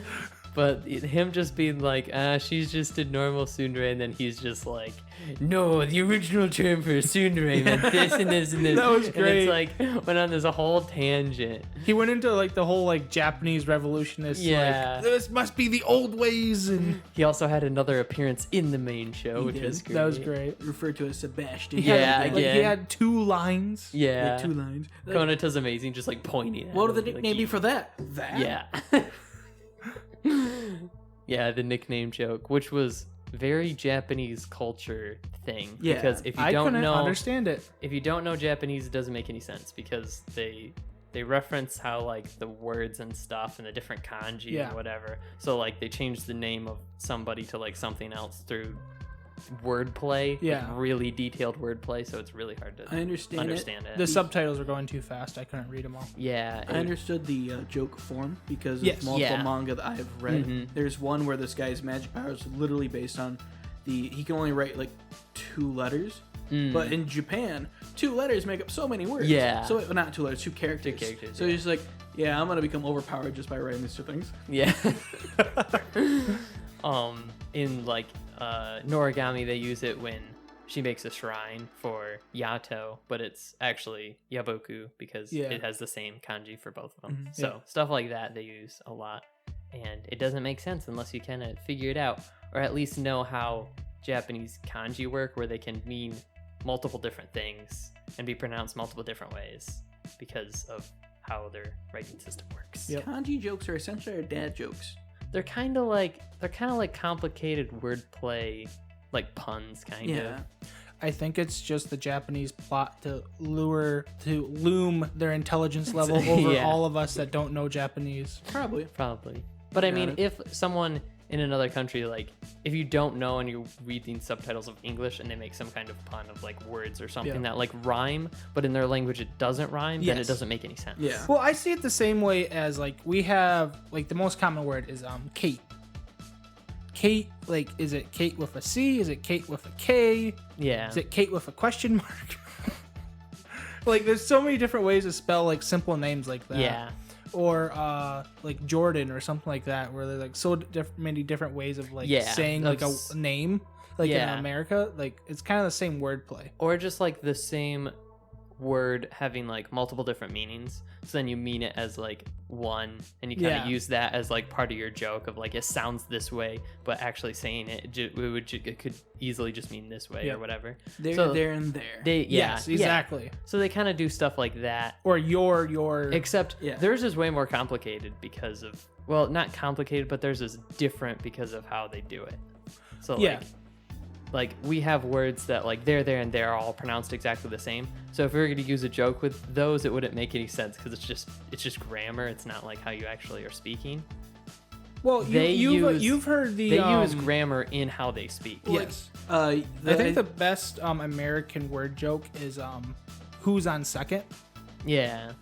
But him just being like, she's just a normal tsundere, and then he's just like, no, the original term for tsundere meant this and this and this. That was great. And it's like, went on this whole tangent. He went into like the whole like Japanese revolutionist. Yeah. Like, this must be the old ways. And He also had another appearance in the main show, which did. was great. that was great. Referred to as Sebastian. He had, Yeah, like, again. he had 2 lines. Yeah. With 2 lines. Konata's amazing, just like pointing at What would him, the like, nickname be for that? That? Yeah. Yeah, the nickname joke, which was very Japanese culture thing. Yeah. Because if you I don't couldn't know understand it. if you don't know Japanese, it doesn't make any sense because they reference how like the words and stuff and the different kanji Yeah. and whatever. So like they changed the name of somebody to like something else through wordplay. Yeah. Like really detailed wordplay, so it's really hard to I understand it. The subtitles were going too fast. I couldn't read them all. Yeah. I understood the joke form because Yes. of multiple Yeah. manga that I've read. Mhm. There's one where this guy's magic power is literally based on he can only write like 2 letters. Mm. But in Japan, 2 letters make up so many words. Yeah. So well, not 2 letters, 2 characters. 2 characters, So yeah. he's like, yeah, I'm gonna become overpowered just by writing these 2 things. Yeah. In like Noragami, they use it when she makes a shrine for Yato, but it's actually Yaboku because Yeah. it has the same kanji for both of them. Mhm. So stuff like that they use a lot, and it doesn't make sense unless you kind of figure it out, or at least know how Japanese kanji work, where they can mean multiple different things and be pronounced multiple different ways because of how their writing system works. Yep. Kanji jokes are essentially our dad jokes. They're kind of like complicated wordplay, like puns, kind Yeah. of. I think it's just the Japanese plot to loom their intelligence level over Yeah. all of us that don't know Japanese. Probably. Probably. But I Got mean, it. if someone in another country, like, if you don't know and you're reading subtitles of English and they make some kind of pun of like words or something Yeah. that like rhyme, but in their language it doesn't rhyme, then it Yes. doesn't make any sense. Yeah. Well, I see it the same way as like we have like the most common word is Kate. Kate, like, is it Kate with a C? Is it Kate with a K? Yeah. Is it Kate with a question mark? Like, there's so many different ways to spell like simple names like that. Yeah. Or like Jordan or something like that, where there's like so many different ways of like Yeah, saying like a that's- name, like Yeah. in America. Like it's kind of the same wordplay. Or just like the same word having like multiple different meanings. So then you mean it as like one, and you kind of Yeah. use that as like part of your joke of like it sounds this way, but actually saying it, it could easily just mean this way Yeah. or whatever. There, So there, and there. They yeah, Yes, yeah. exactly. So they kind of do stuff like that. Or your. Except Yeah. theirs is way more complicated because of, well, not complicated, but theirs is different because of how they do it. So Yeah. like we have words that like there, and there are all pronounced exactly the same. So if we were going to use a joke with those, it wouldn't make any sense because it's just grammar. It's not like how you actually are speaking. Well, you've heard the. They use grammar in how they speak. Yes. I I think the best American word joke is who's on second. Yeah.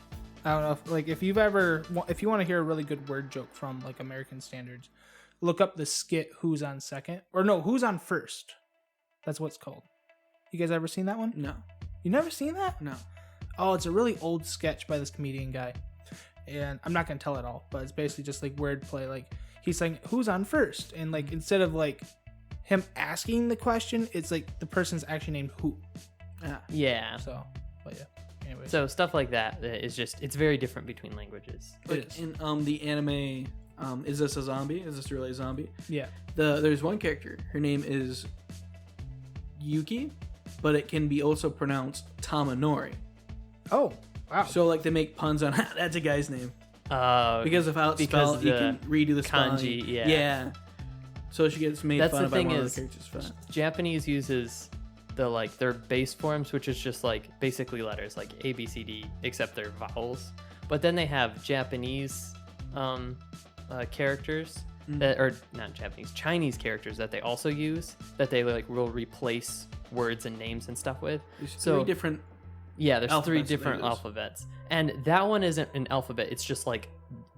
I don't know if you want to hear a really good word joke from like American standards, look up the skit Who's on Second, or no, Who's on First. That's what it's called. You guys ever seen that one? No. You never seen that? No. Oh, it's a really old sketch by this comedian guy, and I'm not gonna tell it all, but it's basically just like wordplay. Like he's saying who's on first, and like instead of like him asking the question, it's like the person's actually named who. Yeah. Yeah. So, but yeah. Anyways. So stuff like that is just, it's very different between languages. Like is. in the anime, is this a zombie? Is this really a zombie? Yeah. There's one character. Her name is Yuki, but it can be also pronounced Tamanori. Oh, wow. So like they make puns on that's a guy's name because of how it's because spelled. You the can redo the spelling. kanji, yeah. Yeah. So she gets made That's fun the of by thing one of is, the characters for that. Japanese uses the like their base forms, which is just like basically letters like A, B, C, D, except they're vowels. But then they have Japanese characters that, or not Japanese, Chinese characters that they also use that they like will replace words and names and stuff with. There's So- three different. Yeah, there's three Alphabets that they different use. alphabets. And that one isn't an alphabet, it's just like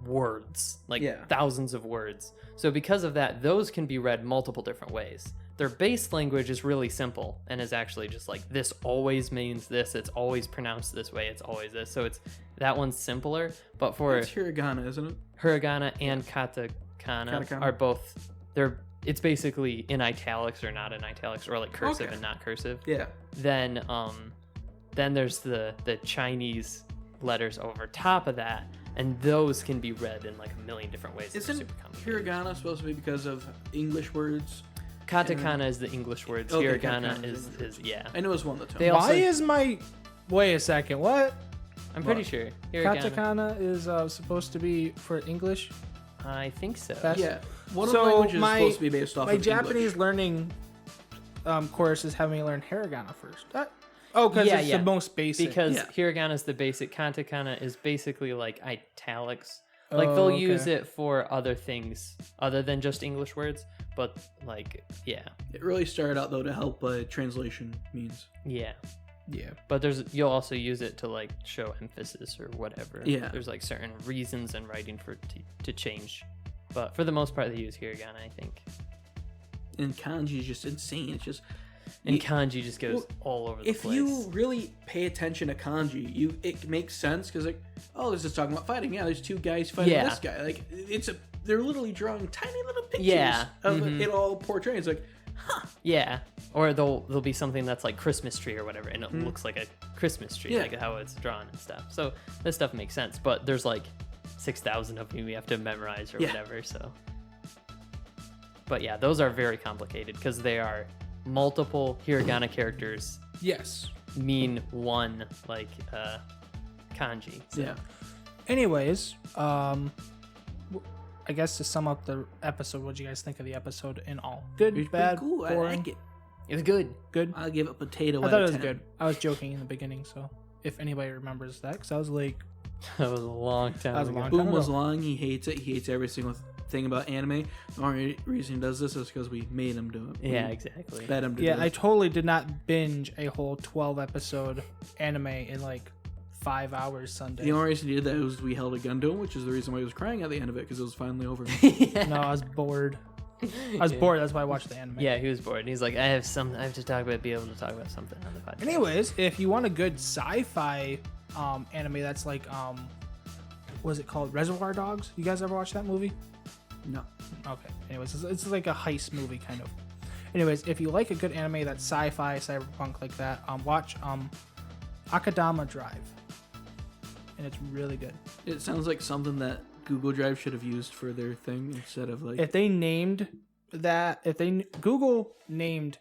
words, like Yeah. thousands of words. So because of that, those can be read multiple different ways. Their base language is really simple and is actually just like this always means this, it's always pronounced this way, it's always this. So it's that one's simpler, but for It's hiragana, isn't it? hiragana and Katakana. are both. It's basically in italics or not in italics, or like cursive and not cursive. Yeah. Then there's the Chinese letters over top of that, and those can be read in like a million different ways. Isn't hiragana supposed to be because of English words? Katakana is the English words. Okay, Hiragana katakana is is yeah. I know it's one of the They terms. also- Why is my... Wait a second, what? I'm pretty sure. Hiragana. Katakana is supposed to be for English? I think so. Yeah. One of So the languages my- is supposed to be based off My of Japanese English. learning course is having me learn hiragana first. Because Yeah, it's yeah. the most basic. Because Yeah. hiragana is the basic, katakana is basically like italics. Like they'll okay. use it for other things other than just English words, but like yeah, It really started out though to help translation means. yeah. Yeah. But you'll also use it to like show emphasis or whatever. Yeah. There's like certain reasons in writing for to change, but for the most part they use hiragana, I think. And kanji is just insane. It's just And You- kanji just goes well, all over the if place. you really pay attention to kanji, it makes sense because like, oh, this is talking about fighting. Yeah, there's two guys fighting Yeah. this guy. Like they're literally drawing tiny little pictures Yeah. of Mhm. it all portraying. It's like, Yeah, or there'll be something that's like Christmas tree or whatever, and it Mm. looks like a Christmas tree, Yeah. like how it's drawn and stuff. So this stuff makes sense, but there's like 6,000 of them we have to memorize or Yeah. whatever. So, but yeah, those are very complicated because they are multiple hiragana characters Yes. mean one like kanji. So. yeah, Anyways, I guess to sum up the episode, what do you guys think of the episode in all? Good, it's bad, pretty cool. boring? I like it. It was good. Good. I'll give it potato. I out thought it of was 10. good. I was joking in the beginning, so if anybody remembers that, because I was like, That was a long time. That was a ago. long Boom time was ago. long. He hates it. He hates every single thing about anime. The only reason he does this is because we made him do it. Yeah, We exactly. bet him to yeah, do I it. totally did not binge a whole 12 episode anime in like 5 hours Sunday. The only reason he did that was we held a gun to him, which is the reason why he was crying at the end of it because it was finally over. No, I was bored. I was bored. That's why I watched the anime. Yeah, he was bored. He's like, I have to talk about, be able to talk about something on the podcast. Anyways, if you want a good sci-fi anime that's like what is it called? Reservoir Dogs? You guys ever watch that movie? No. Okay. Anyways, it's like a heist movie kind of. Anyways, if you like a good anime that's sci-fi, cyberpunk like that, watch Akadama Drive. And it's really good. It sounds like something that Google Drive should have used for their thing instead of like. If they named that, Google named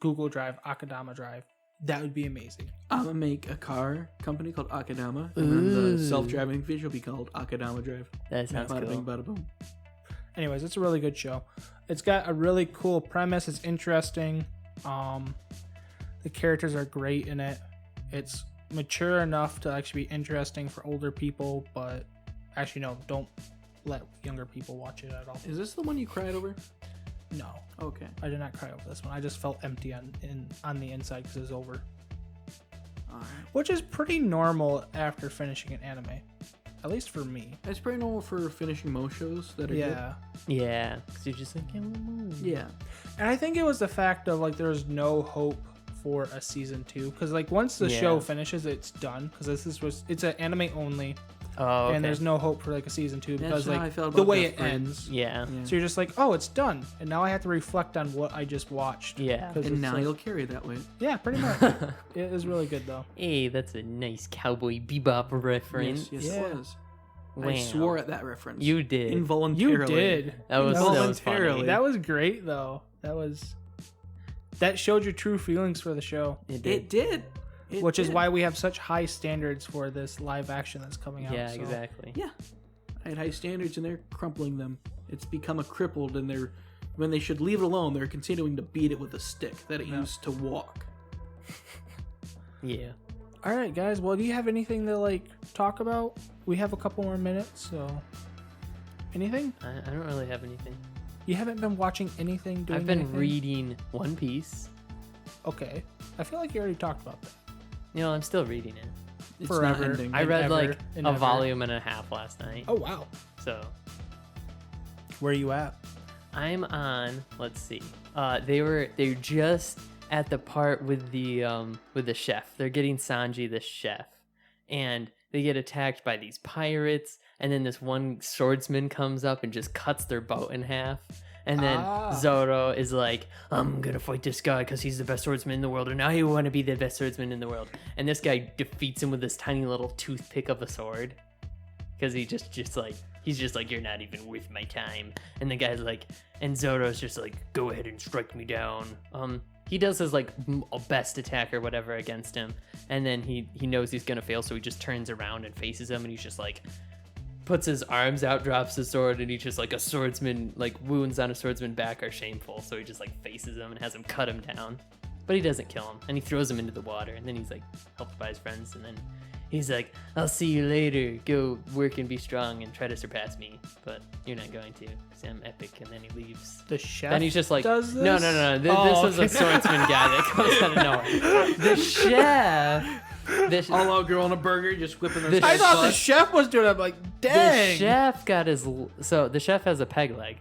Google Drive Akadama Drive, that would be amazing. I'm gonna make a car company called Akadama, and then Ooh. the self-driving fish will be called Akadama Drive. That sounds Bada bing, cool. bada boom. Anyways, it's a really good show. It's got a really cool premise. It's interesting. The characters are great in it. It's mature enough to actually be interesting for older people, but actually no, don't let younger people watch it at all. Is this the one you cried over? No, Okay. I did not cry over this one. I just felt empty on the inside because it was over, All right. which is pretty normal after finishing an anime, at least for me. That's pretty normal for finishing most shows that are Yeah. Yeah, because you're just like, yeah, well, good. Yeah. And I think it was the fact of like there's no hope for a season 2 because like once the Yeah. show finishes, it's done because it's an anime only, oh, okay. and there's no hope for like a season 2 because That's how I like felt the about way Death it Parade. ends. Yeah. Yeah. So you're just like, oh, it's done, and now I have to reflect on what I just watched. Yeah. 'Cause And it's now like- you'll carry that weight. yeah, pretty much. It is really good though. Hey, that's a nice Cowboy Bebop reference. Yes, Yeah. it was. Wow. I swore at that reference. You did. Involuntarily. You did. That was Involuntarily. funny. That was great though. That showed your true feelings for the show, It It did. did. It which is did. why we have such high standards for this live action that's coming out. Yeah, so. exactly. Yeah. I had high standards and they're crumpling them. It's become a crippled and they're when they should leave it alone, they're continuing to beat it with a stick that it used to walk. Yeah. All right, guys. Well, do you have anything to like talk about? We have a couple more minutes, so anything? I don't really have anything. You haven't been watching anything? Doing I've been anything? reading One Piece. Okay, I feel like you already talked about that. You know, I'm still reading it. It's Forever. not ending. I read ever, like and a ever. volume and a half last night. Oh wow, So where are you at? I'm on. Let's see. They're just at the part with the chef. They're getting Sanji the chef, and they get attacked by these pirates, and then this one swordsman comes up and just cuts their boat in half. And then Zoro is like, I'm gonna fight this guy because he's the best swordsman in the world, and I want to be the best swordsman in the world. And this guy defeats him with this tiny little toothpick of a sword, because he's just like, you're not even worth my time. And the guy's like, and Zoro's just like, go ahead and strike me down. He does his like best attack or whatever against him, and then he knows he's gonna fail, so he just turns around and faces him, and he's just like, puts his arms out, drops his sword, and he's just like, a swordsman, like wounds on a swordsman back are shameful, so he just like faces him and has him cut him down, but he doesn't kill him, and he throws him into the water, and then he's like helped by his friends, and then he's like, I'll see you later, go work and be strong and try to surpass me, but you're not going to, because I'm epic. And then he leaves. The chef and he's just like, does this? No, this was a swordsman guy that comes out of nowhere. The chef all out girl on a burger, just whipping their I thought the chef was doing it. I'm like, dang. The chef got the chef has a peg leg,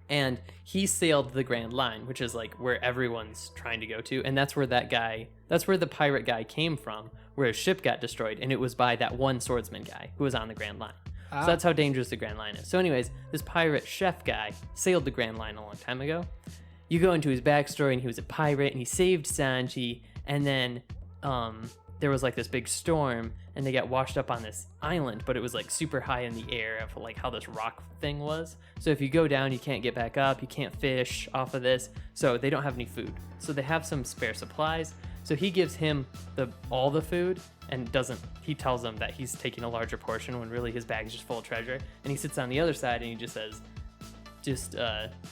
and he sailed the Grand Line, which is like where everyone's trying to go to, and that's where the pirate guy came from, where his ship got destroyed, and it was by that one swordsman guy who was on the Grand Line. So that's how dangerous the Grand Line is. So anyways, this pirate chef guy sailed the Grand Line a long time ago. You go into his backstory, and he was a pirate, and he saved Sanji, and then there was like this big storm, and they got washed up on this island, but it was like super high in the air of like how this rock thing was. So if you go down, you can't get back up, you can't fish off of this, so they don't have any food. So they have some spare supplies. So he gives him all the food, and he tells him that he's taking a larger portion when really his bag's just full of treasure. And he sits on the other side and he just says,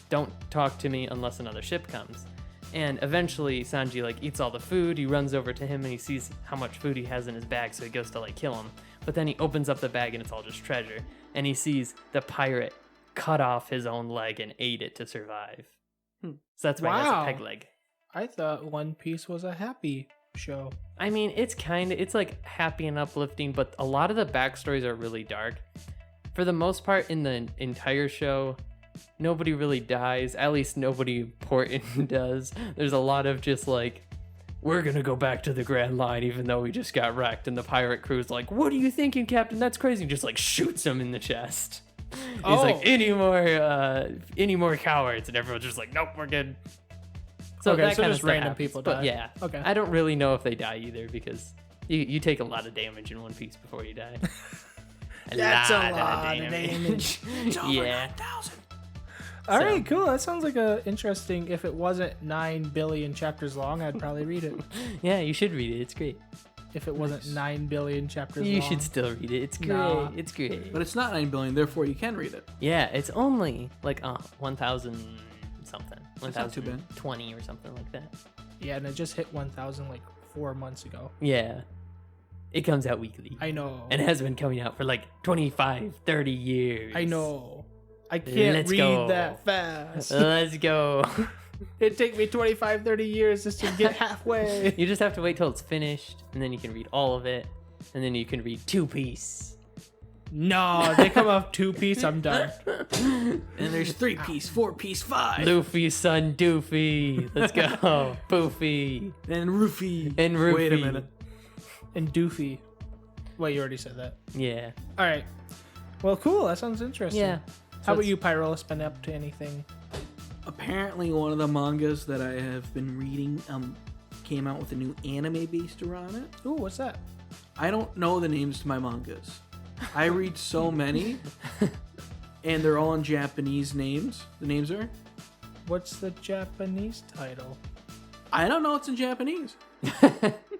don't talk to me unless another ship comes. And eventually Sanji like eats all the food, he runs over to him and he sees how much food he has in his bag, so he goes to like kill him. But then he opens up the bag and it's all just treasure. And he sees the pirate cut off his own leg and ate it to survive. So that's why he has a peg leg. I thought One Piece was a happy show. I mean, it's like happy and uplifting, but a lot of the backstories are really dark. For the most part, in the entire show, nobody really dies. At least nobody important does. There's a lot of just like, we're gonna go back to the Grand Line even though we just got wrecked, and the pirate crew's like, what are you thinking, Captain? That's crazy. And just like shoots him in the chest. He's like, any more cowards? And everyone's just like, nope, we're good. So okay, that so kind just of random happens. people But die. yeah, Okay. I don't really know if they die either, because you take a lot of damage in One Piece before you die. That's a lot of damage. Yeah. All right, cool. That sounds like a interesting. If it wasn't 9 billion chapters long, I'd probably read it. Yeah, you should read it. It's great. If it wasn't 9 billion chapters long. You should still read it. It's great. Nah. It's great. But it's not 9 billion, therefore you can read it. Yeah, it's only like 1,000 something. That's not too bad. 1,020 or something like that. Yeah, and it just hit 1,000 like 4 months ago. Yeah. It comes out weekly. I know. And it has been coming out for like 25, 30 years. I know. I can't Let's read go. that fast. Let's go. It'd take me 25, 30 years just to get halfway. You just have to wait till it's finished, and then you can read all of it, and then you can read Two Piece. No, they come off 2-piece, I'm done. And there's 3-piece, 4-piece, 5. Luffy's son Doofy. Let's go. Poofy. And Rufy. And Rufy. Wait a minute. And Doofy. Wait, you already said that. Yeah. All right. Well, cool. That sounds interesting. Yeah. How about you, Pyrolis? Been up to anything? Apparently, one of the mangas that I have been reading came out with a new anime based around it. Ooh, what's that? I don't know the names to my mangas. I read so many, and they're all in Japanese names. The names are? What's the Japanese title? I don't know. It's in Japanese.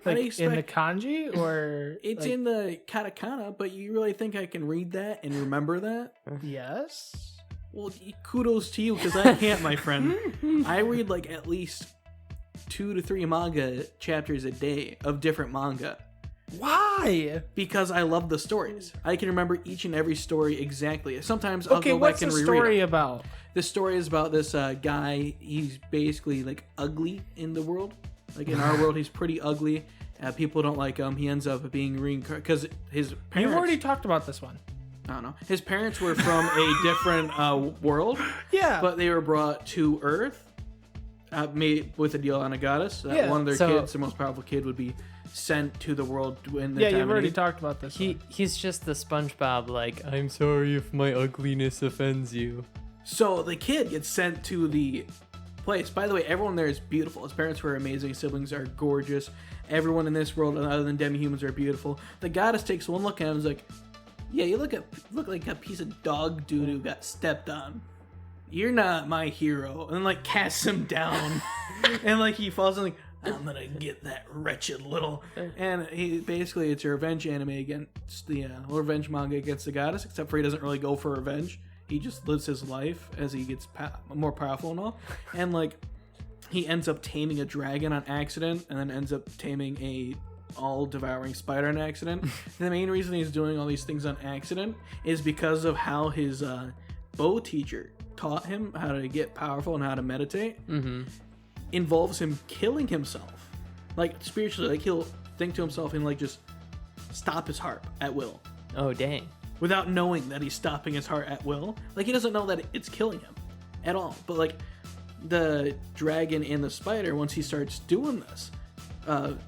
Like in the kanji, or It's like, in the katakana, but you really think I can read that and remember that? Yes. Well, kudos to you, because I can't, my friend. I read like at least 2 to 3 manga chapters a day of different manga. Why? Because I love the stories. I can remember each and every story exactly. Sometimes I'll Okay, go what's back and the reread story it. about? This story is about this guy. He's basically like ugly in the world. Like in our world, he's pretty ugly. People don't like him. He ends up being reincarnated because his parents. You've already talked about this one. I don't know. His parents were from a different world. Yeah. But they were brought to Earth, made with a deal on a goddess. Yeah. One of their So- kids, the most powerful kid, would be sent to the world in the Yeah, time you've of already need. talked about this. He's just the SpongeBob, like, I'm sorry if my ugliness offends you. So the kid gets sent to the place. By the way, everyone there is beautiful. His parents were amazing. His siblings are gorgeous. Everyone in this world, other than demi-humans, are beautiful. The goddess takes one look at him and is like, yeah, you look like a piece of dog doo-doo got stepped on. You're not my hero. And then, like, casts him down. And, like, he falls in, like, I'm gonna get that wretched little... And he basically, it's a revenge anime against the... revenge manga against the goddess, except for he doesn't really go for revenge. He just lives his life as he gets more powerful and all. And, like, he ends up taming a dragon on accident, and then ends up taming a all-devouring spider on accident. And the main reason he's doing all these things on accident is because of how his bow teacher taught him how to get powerful and how to meditate. Involves him killing himself. Like, spiritually, like, he'll think to himself and, like, just stop his heart at will. Oh, dang. Without knowing that he's stopping his heart at will. Like, he doesn't know that it's killing him at all. But, like, the dragon and the spider, once he starts doing this,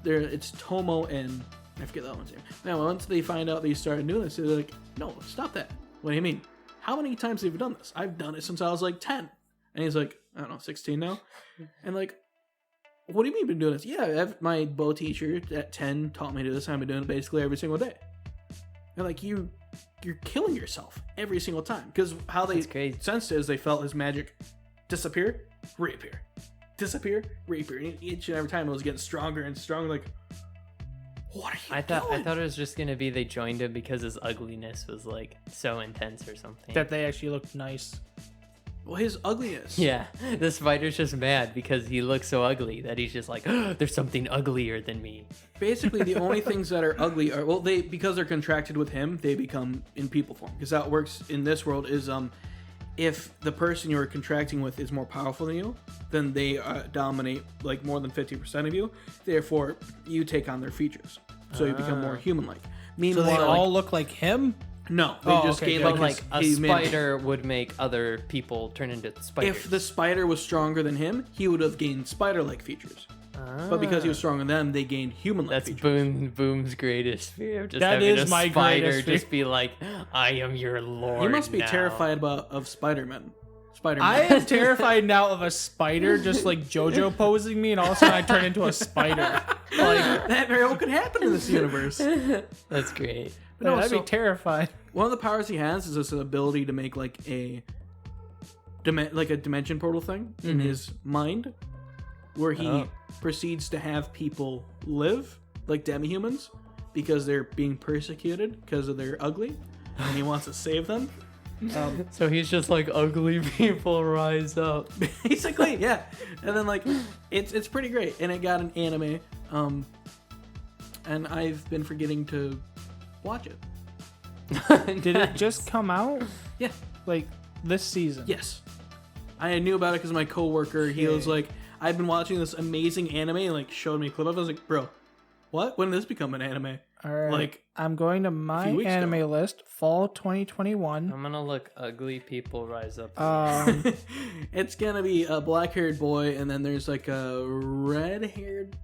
it's Tomo and I forget that one's name. Now, once they find out that he started doing this, they're like, no, stop that. What do you mean? How many times have you done this? I've done it since I was like 10. And he's like, I don't know, 16 now? And like, what do you mean you've been doing this? Yeah, my bow teacher at 10 taught me to do this. I've been doing it basically every single day. And like, you're killing yourself every single time. Because how they sensed it is they felt his magic disappear, reappear. Disappear, reappear. And each and every time it was getting stronger and stronger. Like, what are you doing? I thought it was just gonna be they joined him because his ugliness was like so intense or something. That they actually looked nice. Well, his ugliness. Yeah, the spider's just mad because he looks so ugly that he's just like, oh, there's something uglier than me. Basically, the only things that are ugly are, well, because they're contracted with him, they become in people form. Because how it works in this world is, if the person you're contracting with is more powerful than you, then they dominate like more than 50% of you. Therefore, you take on their features, so you become more human-like. So Meanwhile, they all look like him? no, they just gain But like like his a humanity. spider would make other people turn into spiders. If the spider was stronger than him, he would have gained spider-like features. But because he was stronger than them, they gained human-like That's features. Boom's greatest fear. Of just That having is a my spider greatest fear. just be like, I am your lord. You must be now." terrified of Spider-Man. I am terrified now of a spider just like JoJo posing me, and all of a sudden I turn into a spider. Like, that very well could happen in this universe. That's great. No, I'd so- be terrified. One of the powers he has is this ability to make like a dimension portal thing in his mind, where he proceeds to have people live like demi-humans because they're being persecuted because of they're ugly, and he wants to save them. So he's just like, ugly people rise up. Basically, yeah. And then like it's pretty great, and it got an anime, and I've been forgetting to watch it. Did it just come out? Yeah. Like this season? Yes. I knew about it because my coworker, he was like, I've been watching this amazing anime, and like showed me a clip of it. I was like, bro, what? When did this become an anime? All right. Like, I'm going to my weeks anime ago. list, fall 2021. I'm gonna look ugly people rise up. it's gonna be a black-haired boy, and then there's like a red-haired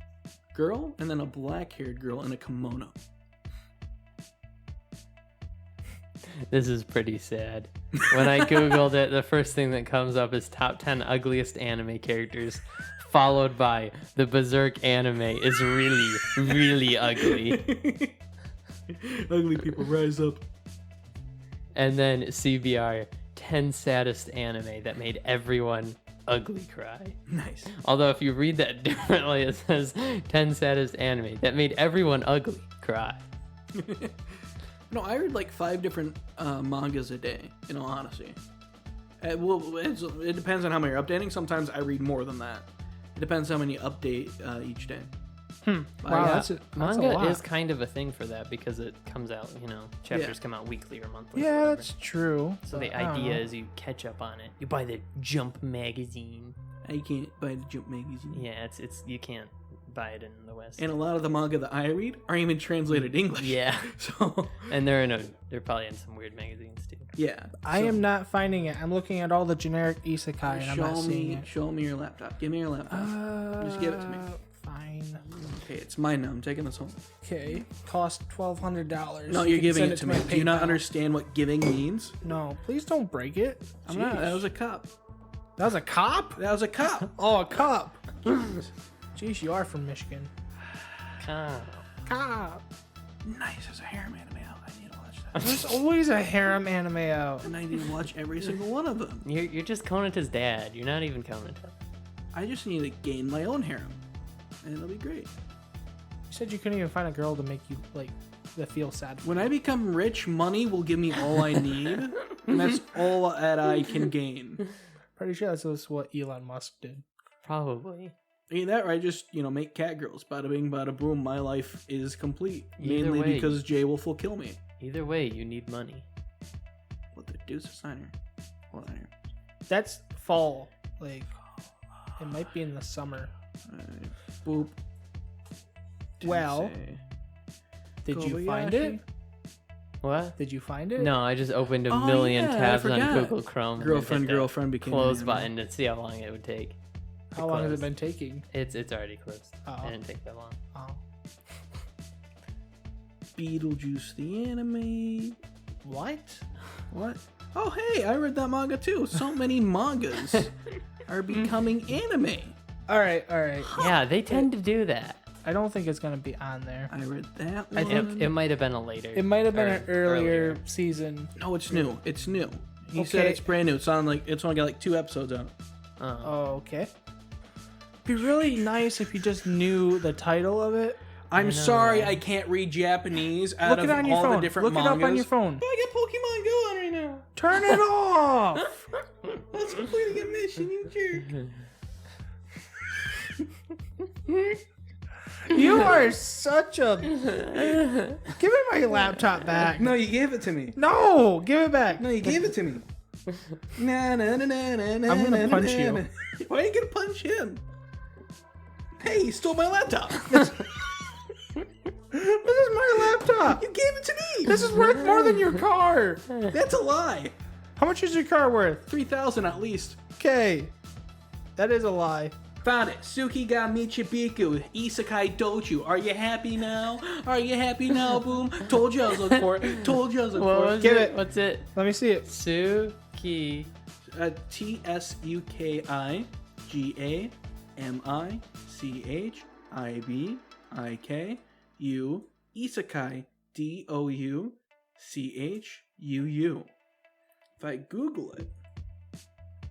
girl, and then a black-haired girl in a kimono. This is pretty sad. When I googled it, the first thing that comes up is top 10 ugliest anime characters, followed by the Berserk anime is really, really ugly. Ugly people rise up. And then CBR, 10 saddest anime that made everyone ugly cry. Nice. Although if you read that differently, it says 10 saddest anime that made everyone ugly cry. No, I read like 5 different mangas a day, in all honesty. It depends on how many you're updating. Sometimes I read more than that. It depends how many you update each day. Wow, that's a Manga lot. is kind of a thing for that because it comes out, chapters come out weekly or monthly. or Yeah, whatever. that's true. So the but I don't idea know. is you catch up on it. You buy the Jump magazine. I can't buy the Jump magazine. Yeah, it's you can't buy it in the West. And a lot of the manga that I read aren't even translated English. Yeah, So, and they're probably in some weird magazines too. yeah. I am not finding it. I'm looking at all the generic isekai and I'm not seeing it. Show me your laptop. Give me your laptop. Just give it to me. Fine. Okay, it's mine now. I'm taking this home. Okay. Cost $1,200. No, You you're can giving send it to my me. Do you not PayPal. understand what giving means? No, please don't break it. I'm not. Jeez. That was a cup. That was a cop? That was a cup. Oh, a cup. Jeez, you are from Michigan. Come. Cop. Nice. There's a harem anime out. I need to watch that. There's always a harem anime out. And I need to watch every single one of them. You're just Konata's dad. You're not even Konata. I just need to gain my own harem. And it'll be great. You said you couldn't even find a girl to make you, like, that feel sad. When I become rich, money will give me all I need. And that's all that I can gain. Pretty sure that's what Elon Musk did. Probably. Either that or I just, make cat girls. Bada bing, bada boom. My life is complete. Either Mainly way. because Jay Wolf will kill me. Either way, you need money. What the deuce is on here? Hold on here. That's fall. Like, it might be in the summer. Boop. Well, did you find it? What? Did you find it? No, I just opened a Oh, million yeah, I tabs on forgot. Google Chrome. and then hit the Girlfriend became close an button to see how long it would take. How long has close. it been taking? It's already closed. Oh. It didn't take that long. Oh. Beetlejuice the anime. What? What? Oh, hey, I read that manga too. So many mangas are becoming anime. All right. Yeah, they tend to do that. I don't think it's going to be on there. I read that I one. think It might have been a later. It might have been or an earlier season. No, it's new. It's new. He said Okay. it's brand new. It's only got like 2 episodes out. Oh. Oh, okay. Be really nice if you just knew the title of it. I'm know, sorry right? I can't read Japanese out Look of it on your all phone. the different Look mangas. it up on your phone. But I got Pokemon Go on right now. Turn it off. Let's completing a mission, you jerk. You are such a. Give me my laptop back. No, you gave it to me. No, give it back. No, you gave it to me. Na, na, na, na, na, na, I'm gonna na, punch na, you. na. Why are you gonna punch him? Hey, he stole my laptop. This is my laptop. You gave it to me. This is worth more than your car. That's a lie. How much is your car worth? 3,000 at least. Okay. That is a lie. Found it. Suki ga Michibiku. Isekai Dochu. Are you happy now? Are you happy now, Boom? Told you I was looking for it. Told you I was looking What for was it. Give it? it. What's it? Let me see it. Suki. TSUKIGAMICHIBIKU. Isekai. DOUCHUU. If I Google it,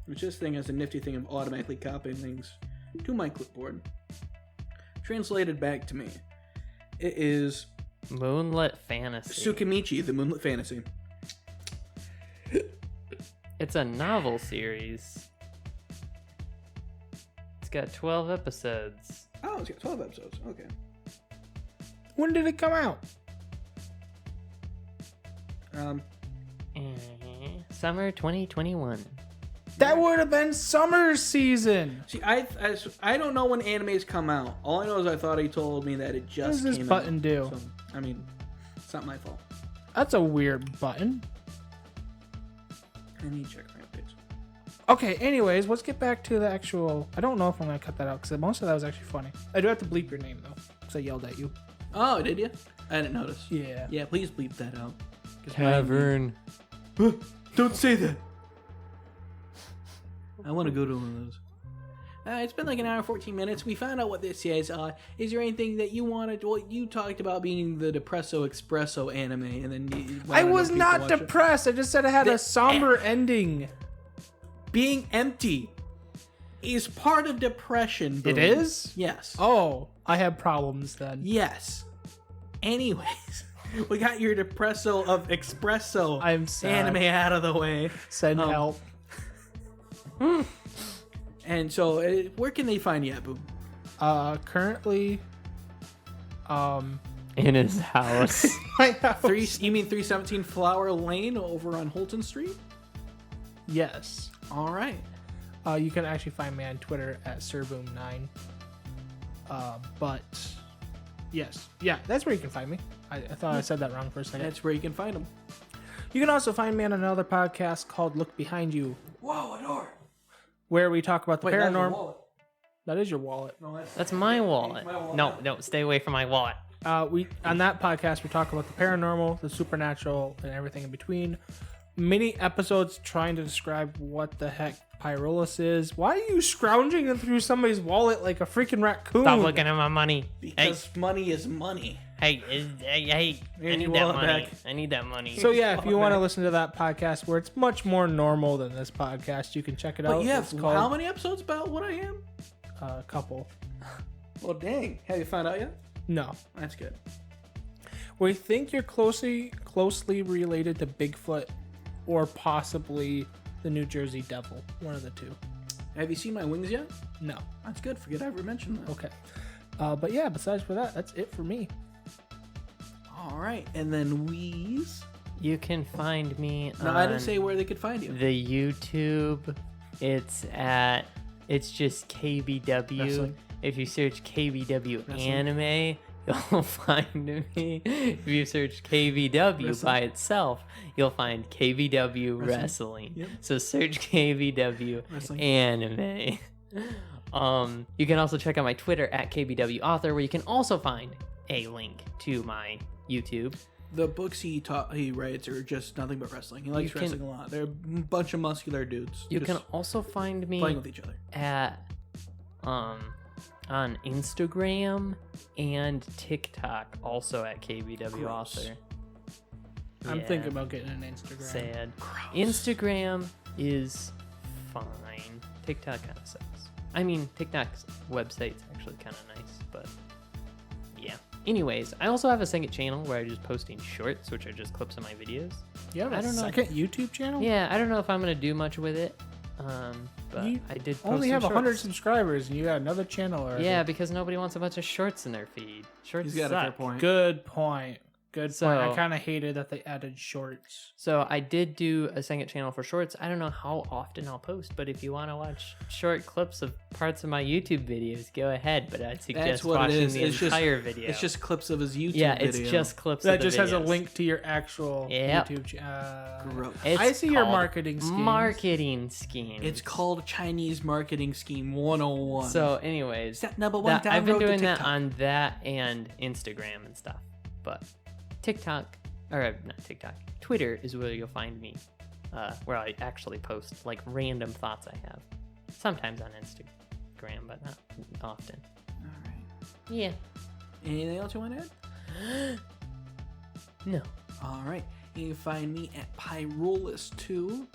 which this thing has a nifty thing of automatically copying things to my clipboard, translated back to me, it is Moonlit Fantasy. Tsukimichi, the Moonlit Fantasy. It's a novel series. It's got 12 episodes. Oh, it's got 12 episodes. Okay. When did it come out? Summer 2021. That would have been summer season. See, I don't know when animes come out. All I know is I thought he told me that it What just does this came button out. do? So, I mean, it's not my fault. That's a weird button. I need to check my updates. Okay, anyways, let's get back to the actual... I don't know if I'm going to cut that out, because most of that was actually funny. I do have to bleep your name, though, because I yelled at you. Oh, did you? I didn't notice. Yeah. Yeah, please bleep that out. 'Cause Cavern. Don't say that. I want to go to one of those. It's been like an hour and 14 minutes. We found out what this is. Is there anything that you wanted? Well, you talked about being the Depresso Espresso anime, and then you I wanted was people not to watch it. depressed. I just said it had a somber ending. Being empty is part of depression. It Boom. is? Yes. Oh, I have problems then. Yes. Anyways, we got your Depresso of Espresso I'm sad. anime out of the way. Send help. And so, where can they find you at, Boom? Currently, In his house. my house. You mean 317 Flower Lane over on Holton Street? Yes. All right. You can actually find me on Twitter at SirBoom9. But yes, yeah, that's where you can find me. I thought I said that wrong for a second. That's where you can find them. You can also find me on another podcast called Look Behind You, Whoa, a door. where we talk about the Wait, that was a paranormal. wallet. That is your wallet. No, That's my wallet. No, stay away from my wallet. We on that podcast we talk about the paranormal, the supernatural, and everything in between. Many episodes trying to describe what the heck pyrolis is. Why are you scrounging through somebody's wallet like a freaking raccoon? Stop looking at my money. Because money is money. Hey, I need that money. I need that money. So yeah, if you want to listen to that podcast where it's much more normal than this podcast, you can check it out. But you have It's called, how many episodes about what I am? a couple. Well, dang. Have you found out yet? No. That's good. We think you're closely related to Bigfoot or possibly the New Jersey Devil. One of the two. Have you seen my wings yet? No. That's good. Forget I ever mentioned that. Okay. But yeah, besides for that, that's it for me. All right. And then Wheeze. You can find me No, on I didn't say where they could find you. the YouTube. It's just KBW. Wrestling. If you search KBW Wrestling. anime, you'll find me. If you search KBW Wrestling. by itself, you'll find KBW wrestling. Yep. So search KBW Wrestling. anime. You can also check out my Twitter at KBW author, where you can also find a link to my YouTube. The books he writes are just nothing but wrestling. He likes You can- wrestling a lot. They're a bunch of muscular dudes. You just can also find me playing with each other. at on Instagram and TikTok, also at KBW Gross. author. I'm Yeah, thinking about getting an Instagram. sad. Gross. Instagram is fine. TikTok kind of sucks. I mean, TikTok's website's actually kind of nice, but yeah. Anyways, I also have a second channel where I'm just posting shorts, which are just clips of my videos. You have I a don't know. second YouTube channel? Yeah, I don't know if I'm gonna do much with it, but You I did post Only some have 100 shorts. subscribers and you got another channel already. Yeah, because nobody wants a bunch of shorts in their feed. Shorts He's got a fair suck. point. Good point. Good So- point. I kind of hated that they added shorts. So I did do a second channel for shorts. I don't know how often I'll post, but if you want to watch short clips of parts of my YouTube videos, go ahead. But I'd suggest That's what it watching is. the It's entire video. It's just clips of his YouTube yeah, video. it's just clips. That of the just has a videos. link to your actual Yep. YouTube channel. Gross. It's I see your called marketing schemes. Marketing scheme. It's called Chinese Marketing Scheme 101. So, anyways, Step number one, I've been download the doing that TikTok. on that and Instagram and stuff. But TikTok, or not TikTok, Twitter is where you'll find me, where I actually post like random thoughts I have. Sometimes on Instagram, but not often. All right. Yeah. Anything else you want to add? No. All right. You can find me at pyrolis2.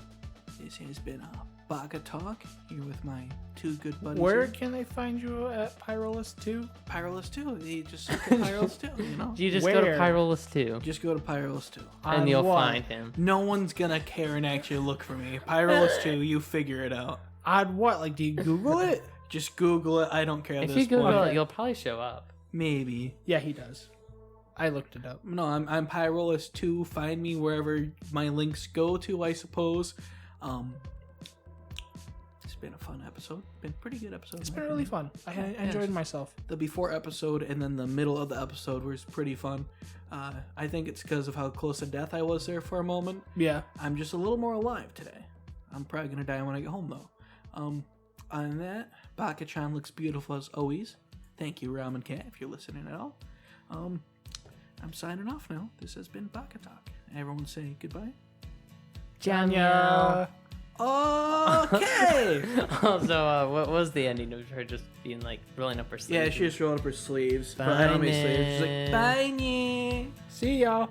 This has been a Baka-Talk here with my two good buddies. Where here. can they find you at Pyrolis 2? Pyrolis2. You just search for Pyrolis2, you know? You just go to Where? Pyrolis too, Just go to Pyrolis2. and On you'll what? find him. No one's gonna care and actually look for me. Pyrolis2, you figure it out. On what? Like, do you Google it? Just Google it. I don't care at If this you Google point. it, you'll probably show up. Maybe. Yeah, he does. I looked it up. No, I'm Pyrolis2. Find me wherever my links go to, I suppose. It's been a fun episode. Been a pretty good episode. It's in my been really opinion. fun. I Yeah, enjoyed yes. myself. The before episode and then the middle of the episode was pretty fun. I think it's because of how close to death I was there for a moment. Yeah. I'm just a little more alive today. I'm probably gonna die when I get home though. Other than that, Baka-chan looks beautiful as always. Thank you, Ramen Cat, if you're listening at all. I'm signing off now. This has been Baka-Talk. Everyone say goodbye. Janya. Okay. Also, what was the ending of her just being like rolling up her sleeves? Yeah, she just rolled up her sleeves. But Bye, I don't make sleeves. She's man. like, bye, nye. See y'all.